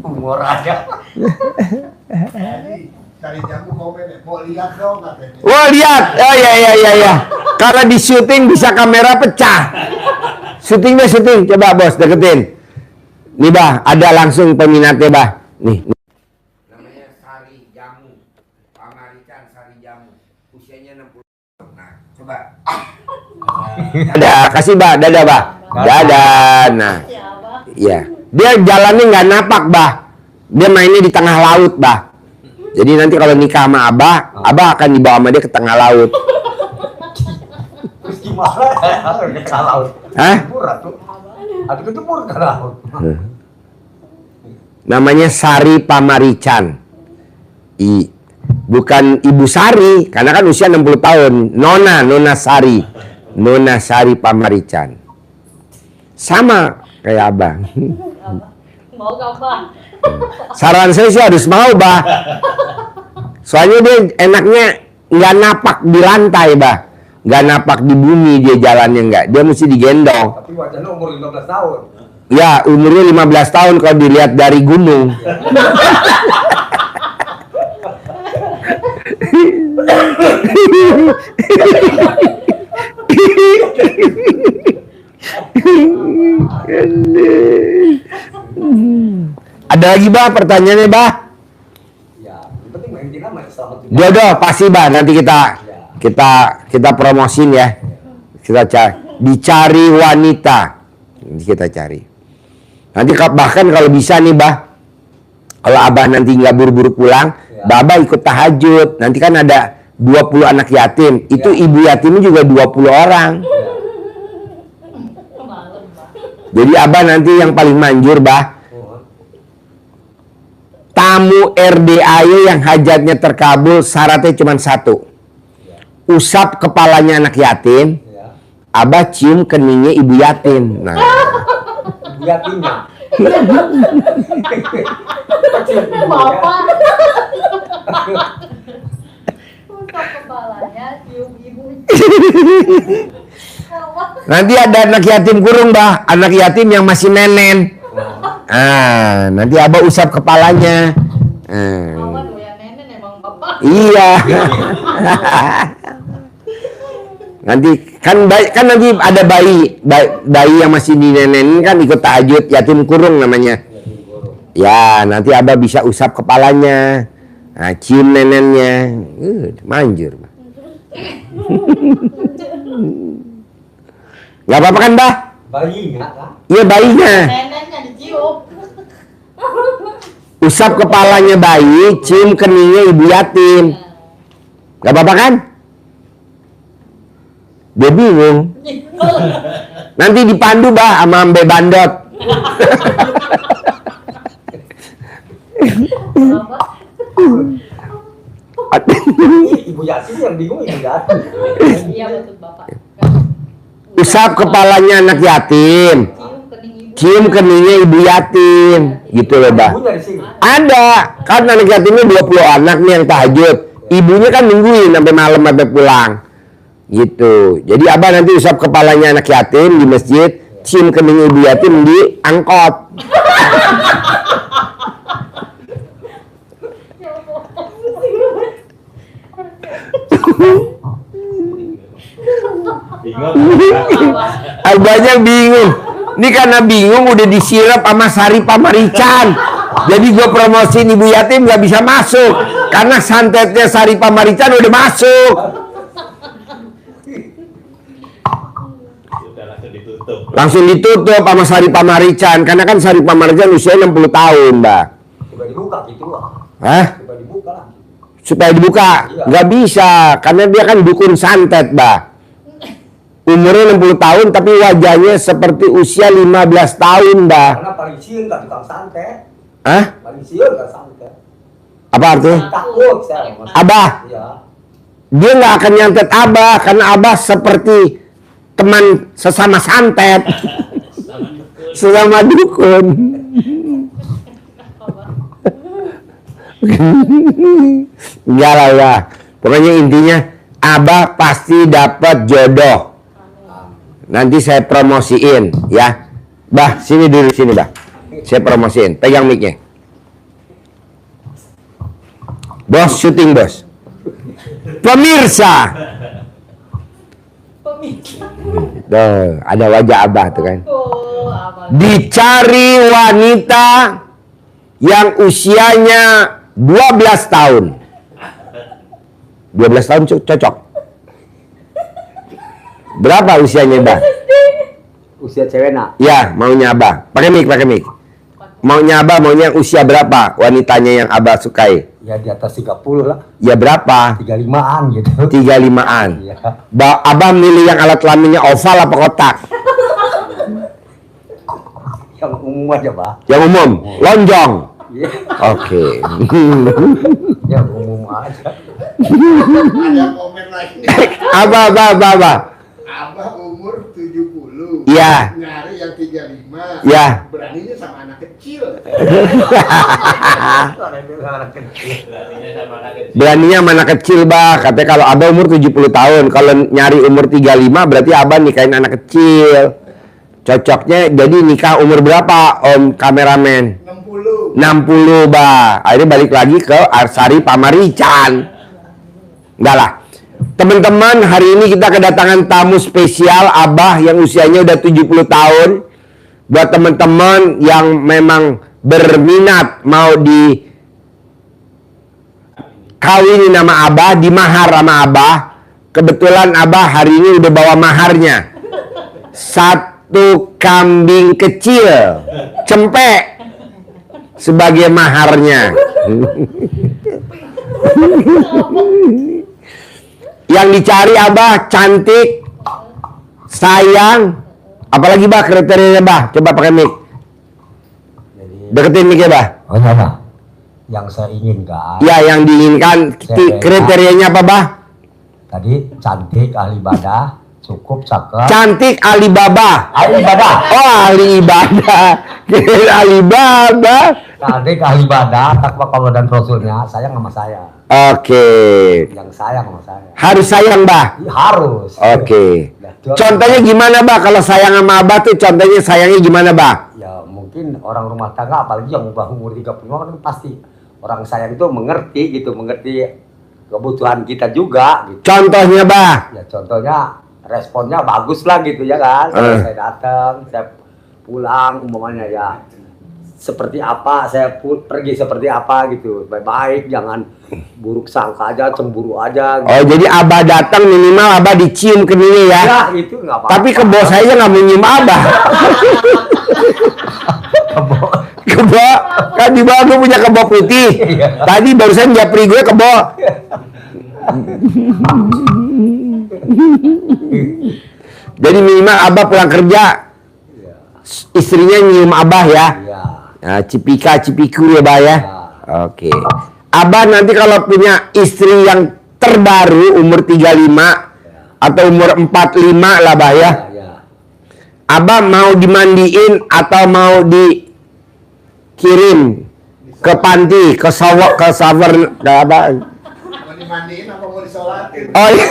Umur aja. Cari jamu komen ya, mau lihat dong katanya. Wah, lihat. Oh ya. Kalau di syuting bisa kamera pecah. Syuting. Coba, Bos, deketin. Nih, Bah, ada langsung peminatnya, Bah. Nih. Namanya Sari Jamu. Pamarican Sari Jamu. Usianya 60 tahun. Nah, coba. Dadah, kasih, Bah. Dadah, Bah. Dadah. Nah. Iya. Dia jalannya nggak napak, Bah. Dia mainnya di tengah laut, Bah. Jadi nanti kalau nikah sama Abah, Abah akan dibawa sama dia ke tengah laut. Terus gimana ke tengah laut? Hah? Aduh kecebur ke laut. Namanya Sari Pamarican. Bukan Ibu Sari, karena kan usia 60 tahun. Nona Sari. Nona Sari Pamarican. Sama kayak Abah. Mau gak, Bang? Saran saya sih harus mau, Bah. Soalnya dia enaknya nggak napak di lantai, Bah. Nggak napak di bumi dia jalannya nggak. Dia mesti digendong. Tapi wajahnya umur 15 tahun. Ya, umurnya 15 tahun kalau dilihat dari gunung. Ada lagi, Bah, pertanyaannya, Bah? Ya, yang penting main dinam selamat. Jodoh pasti, Bah. Nanti kita promosin ya. Kita dicari wanita. Nanti kita cari. Nanti bahkan kalau bisa nih, Bah. Kalau Abah nanti nggak buru-buru pulang, Abah ikut tahajud. Nanti kan ada 20 anak yatim. Itu ibu yatimnya juga 20 orang. Jadi Abah nanti yang paling manjur, Bah. Tamu RDAY yang hajatnya terkabul syaratnya cuma satu. Usap kepalanya anak yatim, Abah cium keningnya ibu yatim. Nah, Ibu yatimnya. Bapak. Untuk kepalanya cium ibu. nanti ada anak yatim kurung, Bah. Anak yatim yang masih nenen. Nanti Abah usap kepalanya. Awan doyan nenen emang Bapak. Iya. Nanti kan nanti ada bayi yang masih dinenenin kan ikut tahajud, yatim kurung namanya. Ya, nanti Abah bisa usap kepalanya. Nah, cium nenennya. Manjur. Gak apa-apa kan, Bah? Bayinya kan? Iya, bayinya. Nenennya dicium. Usap kepalanya bayi, cium keningnya ibu yatim. Gak apa-apa kan? Dia bingung. Nanti dipandu, Bah, sama Mbe Bandot. Ibu yatim yang bingung ibu yatim. Iya betul Bapak. Usap kepalanya anak yatim, cium keningnya ibu yatim. Gitu loh, Bah. Ibunya di sini. Ada, kan anak yatimnya 20 anak nih yang tahajud. Ibunya kan nungguin sampai malam sampai pulang. Gitu. Jadi Abah nanti usap kepalanya anak yatim di masjid, cium kening ibu yatim di angkot. Abahnya bingung. Ini karena bingung udah disirap sama Sari Pamarican. Jadi gue promosiin ibu yatim gak bisa masuk. Karena santetnya Sari Pamarican udah masuk. Langsung ditutup sama Sari Pamarican. Karena kan Sari Pamarican usianya 60 tahun, Mbak. Coba dibuka gitu lah. Hah? Coba dibuka lah. Supaya dibuka? Nggak bisa. Karena dia kan dukun santet, Mbak. Umurnya 60 tahun tapi wajahnya seperti usia 15 tahun, Mbak. Karena paling siun gak tukang santet. Hah? Paling siun gak santet. Apa artinya? Takut saya. Abah. Iya. Dia nggak akan nyantet Abah karena Abah seperti teman sesama santet. Sesama dukun. Enggak lah ya. Pokoknya intinya Abah pasti dapat jodoh. Nanti saya promosiin ya. Bah, sini dulu sini, Bah. Saya promosiin. Pegang mic-nya. Bos syuting, Bos. Pemirsa. Tuh, ada wajah Abah tuh kan. Dicari wanita yang usianya 12 tahun. 12 tahun cocok. Berapa usianya, Mbak? Usia cewek nak. Ya, maunya Abah. Pakai mic, pakai mic. Maunya Abah, maunya usia berapa wanitanya yang Abah sukai? Ya di atas 30 lah. Ya berapa? 35-an gitu. 35-an. Iya. Abah milih yang alat kelaminnya oval apa kotak? Yang umum aja, Pak. Yang umum, lonjong. Iya. Oke. Yang umum aja. Ada komen lagi. Abah. Abah umur 70. Iya. Nyari yang 35. Iya. Beraninya sama anak kecil. Beraninya sama anak kecil, Bah. Katanya kalau Abah umur 70 tahun, kalau nyari umur 35 berarti Abah nikahin anak kecil. Cocoknya jadi nikah umur berapa, Om kameramen? 60. 60, Bah. Akhirnya balik lagi ke Sari Pamarican. Enggak lah. Teman-teman, hari ini kita kedatangan tamu spesial Abah yang usianya udah 70 tahun. Buat teman-teman yang memang berminat mau di kawinin nama Abah, dimahar sama Abah. Kebetulan Abah hari ini udah bawa maharnya. 1 kambing kecil, cempek sebagai maharnya. Yang dicari Abah cantik, sayang, apalagi Bah kriterianya Bah? Coba pakai mic. Deketin mic ya Bah. Oh, sama. Yang saya inginkan. Ya, yang diinginkan kriterianya apa Bah? Tadi cantik, ahli ibadah, cukup cakep. Cantik Alibaba. Ahli ibadah. Oh, ahli ibadah. Kira Alibaba. Cantik, ahli ibadah, takwa Allah dan Rasulnya, sayang sama saya. Oke. Yang sayang sama saya. Harus sayang Bah. Iya, harus. Oke. Nah, Contohnya gimana Bah? Kalau sayang sama Abah tuh contohnya sayangnya gimana Bah? Ya mungkin orang rumah tangga apalagi yang udah umur 35 kan pasti orang sayang itu mengerti gitu, mengerti kebutuhan kita juga gitu. Contohnya Bah? Ya contohnya responnya bagus lah gitu ya kan. Saya datang, saya pulang umpamanya ya seperti apa, saya pergi seperti apa gitu. Baik-baik, jangan buruk sangka aja, cemburu aja gitu. Oh, jadi Abah datang minimal Abah dicium keningnya ya? Ya itu nggak apa-apa. Tapi ke bos saya nggak mau nyium Abah. Kebo, kan di bawah gue punya kebo putih. Tadi barusan japri gue kebo. Jadi minimal Abah pulang kerja, istrinya nyium Abah ya. Iya. Nah, cipika cipiku ya Bah ya. Oke. Abah nanti kalau punya istri yang terbaru umur 35 atau umur 45 lah Bah ya. Abah mau dimandiin atau mau dikirim ke panti, ke shower, ke apa? Mau dimandiin apa mau disolatin? Oh iya.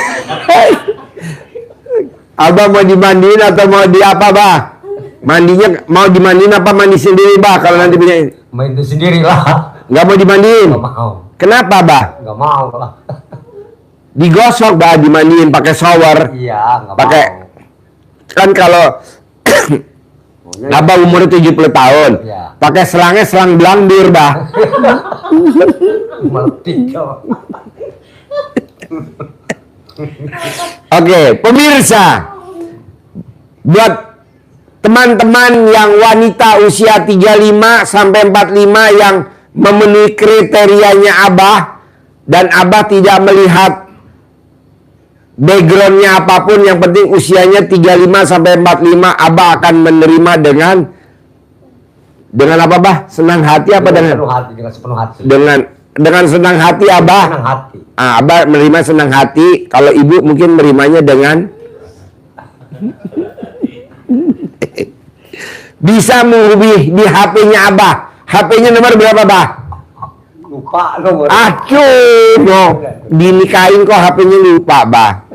Abah mau dimandiin atau mau di apa Bah? Mandinya mau dimandiin apa mandi sendiri Bah kalau nanti punya? Mandi sendiri lah. Nggak mau dimandiin? Nggak mau. Kenapa Bah? Nggak mau lah. Digosok Bah, dimandiin pakai shower. Iya, nggak Pakai mau. Kan kalau Abah umurnya 70 tahun, Ya. pakai selangnya selang belambir, Bah. Meletik kau. Oke, pemirsa, buat teman-teman yang wanita usia 35 sampai 45 yang memenuhi kriterianya Abah, dan Abah tidak melihat backgroundnya apapun, yang penting usianya 35 sampai 45, Abah akan menerima dengan apa, Bah? Senang hati apa dengan Sepenuh hati, dengan sepenuh hati. dengan senang hati, Abah. Senang hati. Abah menerima senang hati. Kalau ibu mungkin menerimanya dengan bisa menghubungi di HP-nya Abah. HP-nya nomor berapa, Bah? Lupa nomor. Aduh, no. Dinikahin kok HP-nya lupa, Bah.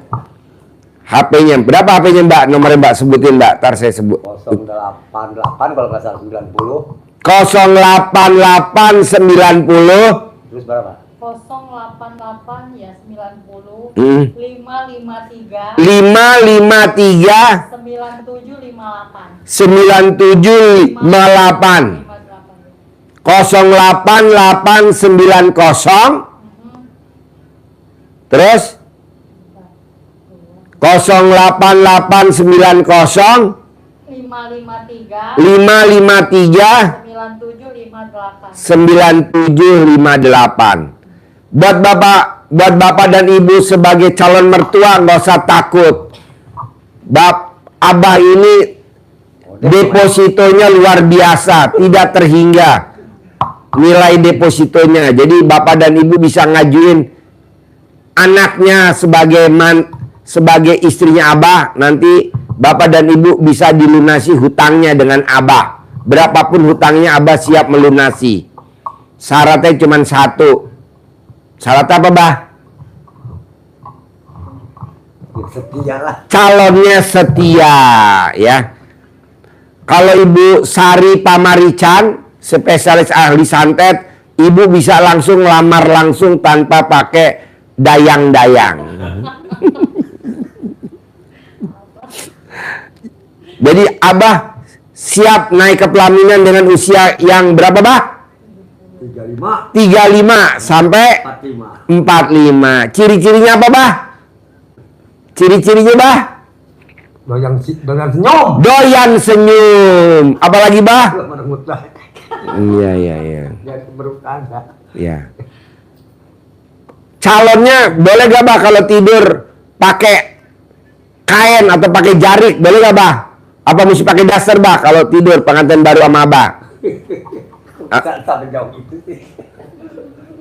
HP-nya berapa? HP-nya, Mbak? Nomornya Mbak sebutin, Mbak. Ntar saya sebut. 088 kalau nggak salah 90. 088 90. Terus berapa? 088 ya 90 Hmm. 553 553 9758 9758 08890 terus 08890 553 553 9758 9758. Buat bapak dan ibu sebagai calon mertua nggak usah takut. Abah ini depositonya luar biasa, tidak terhingga nilai depositonya. Jadi bapak dan ibu bisa ngajuin anaknya sebagai istrinya Abah. Nanti bapak dan ibu bisa dilunasi hutangnya dengan Abah. Berapapun hutangnya Abah siap melunasi. Syaratnya cuma satu. Syarat apa, Bah? Setia lah. Calonnya setia, ya. Kalau Ibu Sari Pamarican, spesialis ahli santet, Ibu bisa langsung lamar langsung tanpa pakai dayang-dayang. Jadi Abah siap naik ke pelaminan dengan usia yang berapa, Bah? 35 sampai 45. Ciri-cirinya apa, Bah? Ciri-cirinya, Bah? Doyan senyum. Doyan senyum. Apalagi, Bah? Iya. Iya. Calonnya boleh gak, Bah, kalau tidur pakai kain atau pakai jarik, boleh gak, Bah? Apa mesti pakai daster, Bah, kalau tidur pengantin baru sama Abah? Sampai jauh itu sih.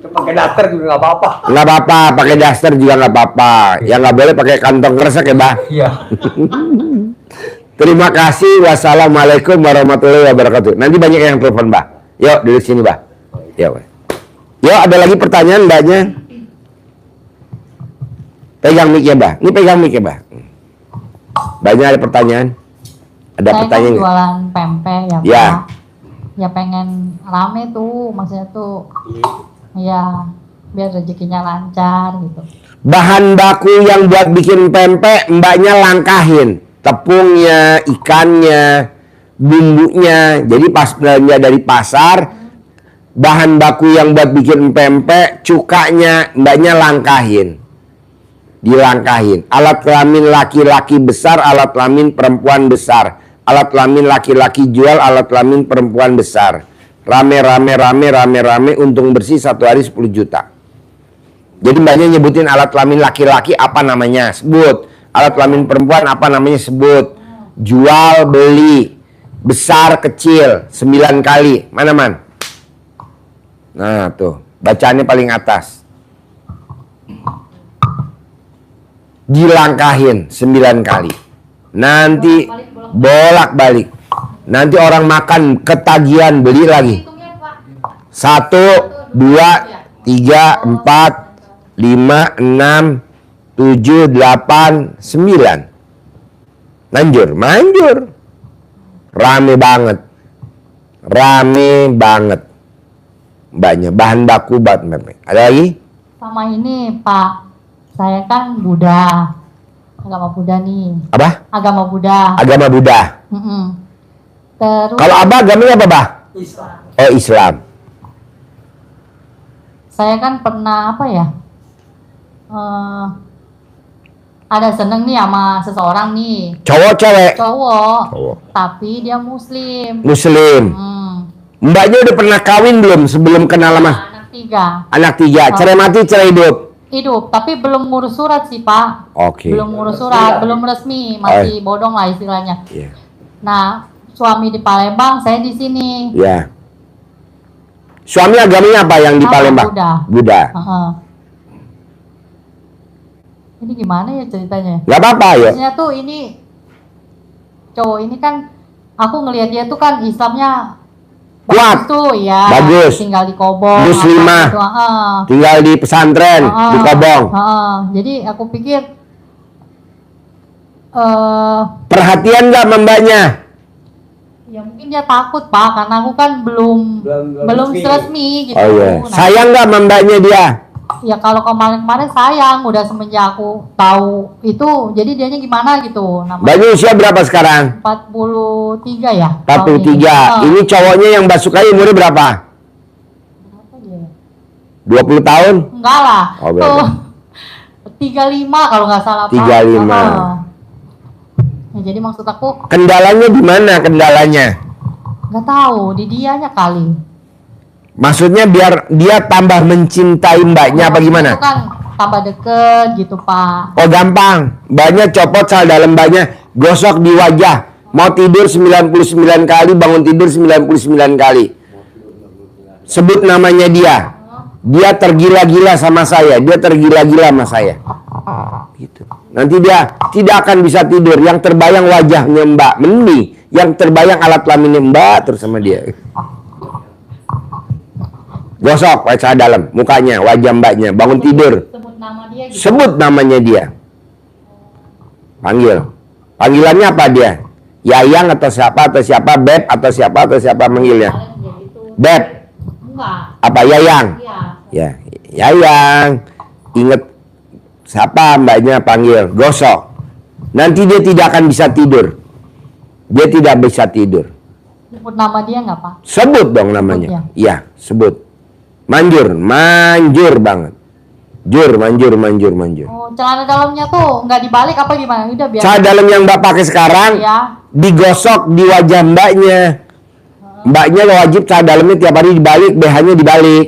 Pakai daster juga nggak apa-apa. Nggak apa-apa, pakai daster juga nggak apa-apa. Yang nggak boleh pakai kantong kresek, ya, Bah? Iya. Terima kasih. Wassalamualaikum warahmatullahi wabarakatuh. Nanti banyak yang telepon, Bah. Yuk, duduk sini, Bah. Yuk, ada lagi pertanyaan, Mbaknya? Pegang mic ya, Bah. Ini pegang mic ya, Bah. Banyak ada pertanyaan. Ada Saya pertanyaan kan nggak? jualan pempek ya, Ya. Pak. Ya pengen rame tuh, maksudnya tuh. Ya, biar rezekinya lancar gitu. Bahan baku yang buat bikin pempek, Mbaknya langkahin. Tepungnya, ikannya, bumbunya. Jadi pas belanja dari pasar, bahan baku yang buat bikin pempek, cukanya Mbaknya langkahin. Dilangkahin. Alat kelamin laki-laki besar, alat kelamin perempuan besar. Alat kelamin laki-laki jual, alat kelamin perempuan besar. Rame, untung bersih 1 hari 10 juta. Jadi Mbaknya nyebutin alat kelamin laki-laki apa namanya, sebut. Alat kelamin perempuan apa namanya, sebut. Jual, beli, besar, kecil, 9 kali. Mana, Man? Nah, tuh. Bacaannya paling atas. Dilangkahin 9 kali. Nanti bolak-balik. Nanti orang makan ketagihan, beli lagi. 1, 2, 3, 4, 5, 6, 7, 8, 9. Manjur. Rame banget. Mbaknya bahan baku pempek. Ada lagi? Sama ini, Pak. Saya kan Buddha. agama Buddha nih. Apa? Agama Buddha. Agama Buddha. Terus Kalau Abah agamanya apa, Bah? Islam. Oh, Islam. saya kan pernah apa ya? Ada seneng nih sama seseorang nih. Cowok, cewek? Cowok. Cowok. Tapi dia muslim. Muslim. Mbaknya udah pernah kawin belum sebelum kenal sama? Anak 3. Anak 3. Cerai mati, cerai hidup? Hidup, tapi belum ngurus surat sih, Pak. Oke. Belum ngurus surat, belum resmi, masih bodong lah istilahnya. Iya. Nah, suami di Palembang, saya di sini. Ya. Suami agamanya apa yang di Sama Palembang? Buddha. Buddha. Ini gimana ya ceritanya? Gak apa-apa ya. Maksudnya tuh ini cowok ini kan aku ngelihat dia tuh kan Islamnya Kuat. bagus tuh ya. Bagus. Tinggal di Kobong. Muslimah. Gitu, Tinggal di pesantren, di Kobong. Jadi aku pikir Perhatian gak mbaknya? ya mungkin dia takut, Pak, karena aku kan belum resmi gitu. Oh iya. Nah, Sayang gak mbaknya dia? ya kalau kemarin-kemarin sayang, udah semenjak aku tahu itu, jadi dianya gimana gitu. Mbaknya usia berapa sekarang? 43 ya. 43. Ini cowoknya yang mbak sukai umurnya berapa? Berapa dia? 20 tahun? Enggak lah. Oh, berapa? Tuh 35 kalau nggak salah, Pak. 35. Ya, jadi maksud aku Kendalanya di mana kendalanya? nggak tahu, di dianya kali. Maksudnya biar dia tambah mencintai mbaknya apa gimana? Itu kan tambah deket gitu, Pak. Oh gampang, mbaknya copot sal dalam mbaknya, gosok di wajah. Mau tidur 99 kali, bangun tidur 99 kali. Sebut namanya dia. Dia tergila-gila sama saya, dia tergila-gila sama saya. Gitu. Nanti dia tidak akan bisa tidur. Yang terbayang wajahnya mbak, mending. Yang terbayang alat kelaminnya mbak terus sama dia. Gosok wajah dalam, mukanya, wajah mbaknya, bangun tidur. Sebut nama dia gitu. Sebut namanya dia. Panggil. Panggilannya apa dia? Yayang atau siapa, Beb atau siapa manggilnya? Beb. Enggak. Apa Yayang? Iya. Ya, Yayang. Ingat siapa mbaknya panggil, gosok. Nanti dia tidak akan bisa tidur. Dia tidak bisa tidur. Sebut nama dia nggak, Pak? Sebut dong namanya. Iya, sebut. Manjur banget. Manjur. Oh, celana dalamnya tuh nggak dibalik apa gimana? Udah biasa. Celana dalam yang mbak pakai sekarang Ya. digosok di wajah mbaknya. Mbaknya wajib celana dalamnya tiap hari dibalik, BH-nya dibalik.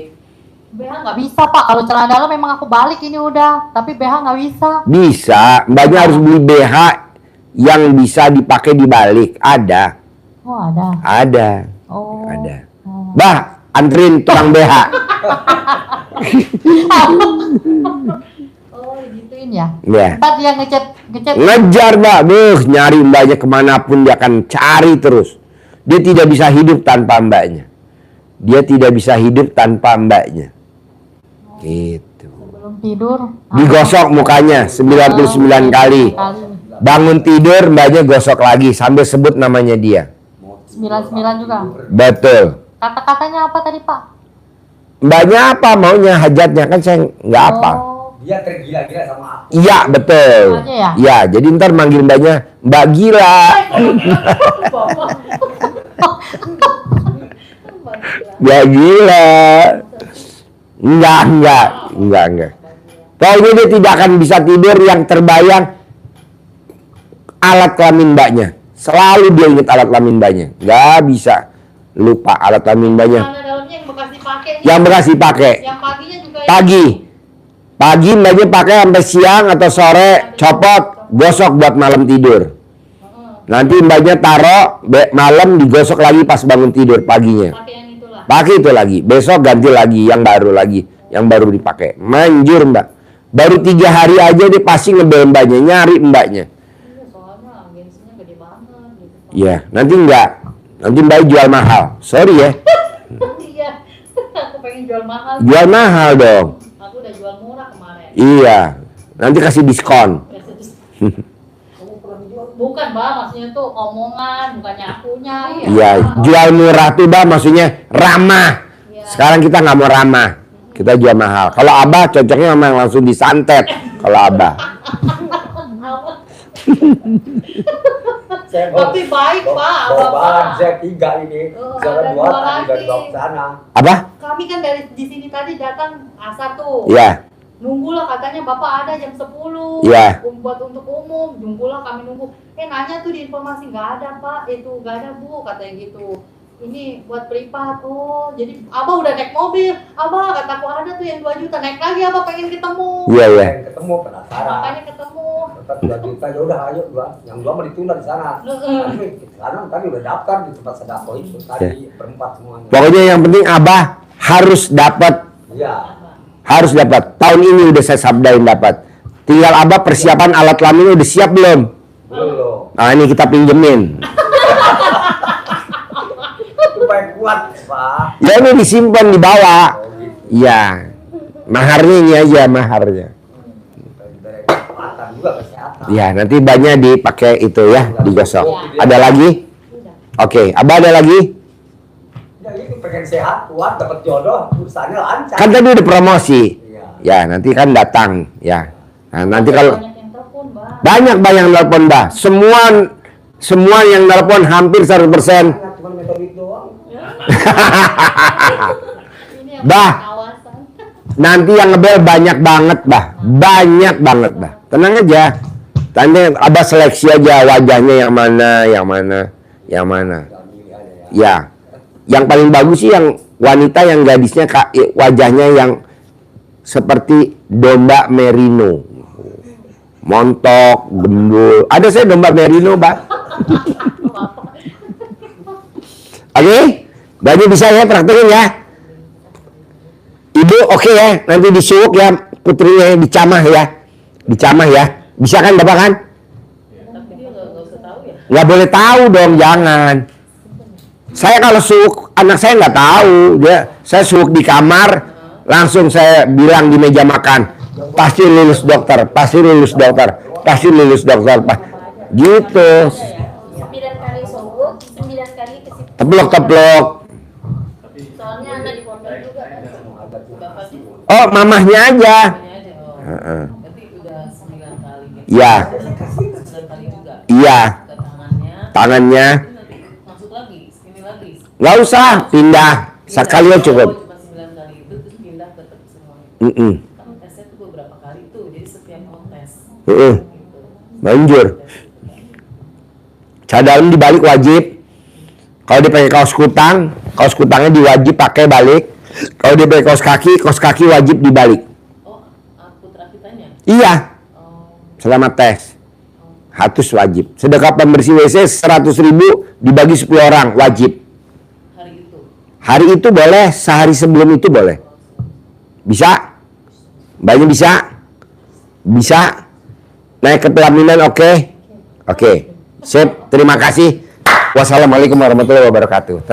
BH nggak bisa, Pak. Kalau celana dalam memang aku balik ini udah, tapi BH nggak bisa. Bisa, mbaknya harus beli BH yang bisa dipakai dibalik. Ada. Oh, ada. Ada. Oh. Ada. Bah, antrin tukang BH. Oh, gituin ya. Ya. Ntar dia ngechat. Ngejar mbak, nyari mbaknya kemanapun dia akan cari terus. Dia tidak bisa hidup tanpa mbaknya. Gitu. Sebelum tidur. Digosok mukanya 99 kali. Bangun tidur mbaknya gosok lagi sambil sebut namanya dia. 99 juga. Betul. Kata-katanya apa tadi, Pak? Mbaknya apa maunya, hajatnya kan saya nggak apa. Dia tergila-gila sama aku. Iya betul. Aja ya? Iya, jadi ntar manggil mbaknya Mbak Gila. Mbak Gila. Enggak. Pokoknya dia tidak akan bisa tidur yang terbayang alat kelamin mbaknya. Selalu dia ingat alat kelamin mbaknya. Nggak bisa lupa alat kelamin mbaknya. Celana dalamnya yang bekas dipakai. Yang bekas dipakai. Yang paginya juga. Pagi mbaknya pakai sampai siang atau sore, copot, gosok buat malam tidur. Nanti mbaknya taruh malam digosok lagi pas bangun tidur paginya. Pakai itu lagi, besok ganti lagi yang baru dipakai. Manjur mbak. Baru 3 hari aja dia pasti ngebel mbaknya, nyari mbaknya. Soalnya gengsinya gede banget gitu. Iya, nanti enggak. Nanti mbak jual mahal. Sorry ya. Iya. Aku pengen jual mahal. Jual mahal dong. Aku udah jual murah kemarin. Iya. Nanti kasih diskon. Bukan, Mbak, maksudnya tuh omongan, bukannya akunya. Iya, jual murah tuh mbak maksudnya ramah. Sekarang kita nggak mau ramah. Kita jual mahal. Kalau abah cocoknya memang langsung disantet. Kalau abah. Saya Tapi baik Pak, bahan Bapak. saya 3 ini. Saya ada 2 dua tadi dari lagi. bawa ke sana. Apa? Kami kan dari di sini tadi datang asar tuh. Ya. Nunggulah katanya Bapak ada jam 10. Iya. Buat untuk umum, nunggulah kami nunggu. Nanya tuh di informasi nggak ada Pak, itu nggak ada Bu, katanya gitu. Ini buat privat. Oh, jadi Abah udah naik mobil. Abah kataku ada tuh yang 2 juta. Naik lagi Abah pengen ketemu. Iya, iya. Yang ketemu penasaran. Makanya ketemu. Tetap 2 juta ya udah ayo 2. Yang 2 mau ditunda di sana. Tadi sekarang tadi udah daftar di tempat sedekah itu tadi berempat semuanya. Pokoknya yang penting Abah harus dapat. Iya. Harus dapat. Tahun ini udah saya sabdain dapat. Tinggal Abah persiapan alat kelamin udah siap belum? Belum. Nah, ini kita pinjemin. Supaya kuat, Pak. Ya ini disimpan di bawah. Oh, gitu. Iya. Maharnya ini aja maharnya. Dari kesehatan juga kesehatan. Ya, nanti banyak dipakai itu ya, digosok. Ada lagi? Oke, Abah ada lagi? Ya itu pengen sehat, kuat, dapat jodoh, urusannya lancar. Kan tadi udah promosi. Iya. Ya, nanti kan datang ya. Nah, nanti kalau Banyak yang telepon, Mbak. banyak nelpon, Mbak. Semua yang nelpon hampir 100%. Cuma minta duit doang. Ini yang Bah. kawasan. Nanti yang ngebel banyak banget, Bah. Banyak banget, Bah. Tenang aja. Nanti Abah seleksi aja wajahnya yang mana, yang mana, yang mana. Ya. Yang paling bagus sih yang wanita yang gadisnya wajahnya yang seperti domba merino. Montok, gendul. Ada saya domba merino, Pak. Oke? Berarti bisa ya praktekin ya. Ibu oke ya, nanti disuuk ya putrinya dicamah ya. Dicamah ya. Bisa kan Bapak kan? Nggak boleh tahu dong, jangan. Saya kalau suuk anak saya nggak tahu, saya suuk di kamar, langsung saya bilang di meja makan, pasti lulus dokter, pasti lulus dokter, pasti lulus dokter, Pak. Gitu. 9 kali subuh, 9 kali ke situ. Teplok-teplok. Soalnya anak di pondok juga kan. Oh, mamahnya aja. Heeh. Iya. Iya. Tangannya. Nggak usah pindah, sekali aja cukup. Manjur. Cadar dibalik wajib. Kalau dia pakai kaos kutangnya diwajib pakai balik. Kalau dia pakai kaos kaki wajib dibalik. Iya. Selama tes. Hatus wajib. Sedekah pembersih WC 100.000 dibagi 10 orang wajib. Hari itu boleh, sehari sebelum itu boleh. Bisa? Mbaknya bisa? Bisa? Naik ke pelaminan oke? Oke. Sip, terima kasih. Wassalamualaikum warahmatullahi wabarakatuh.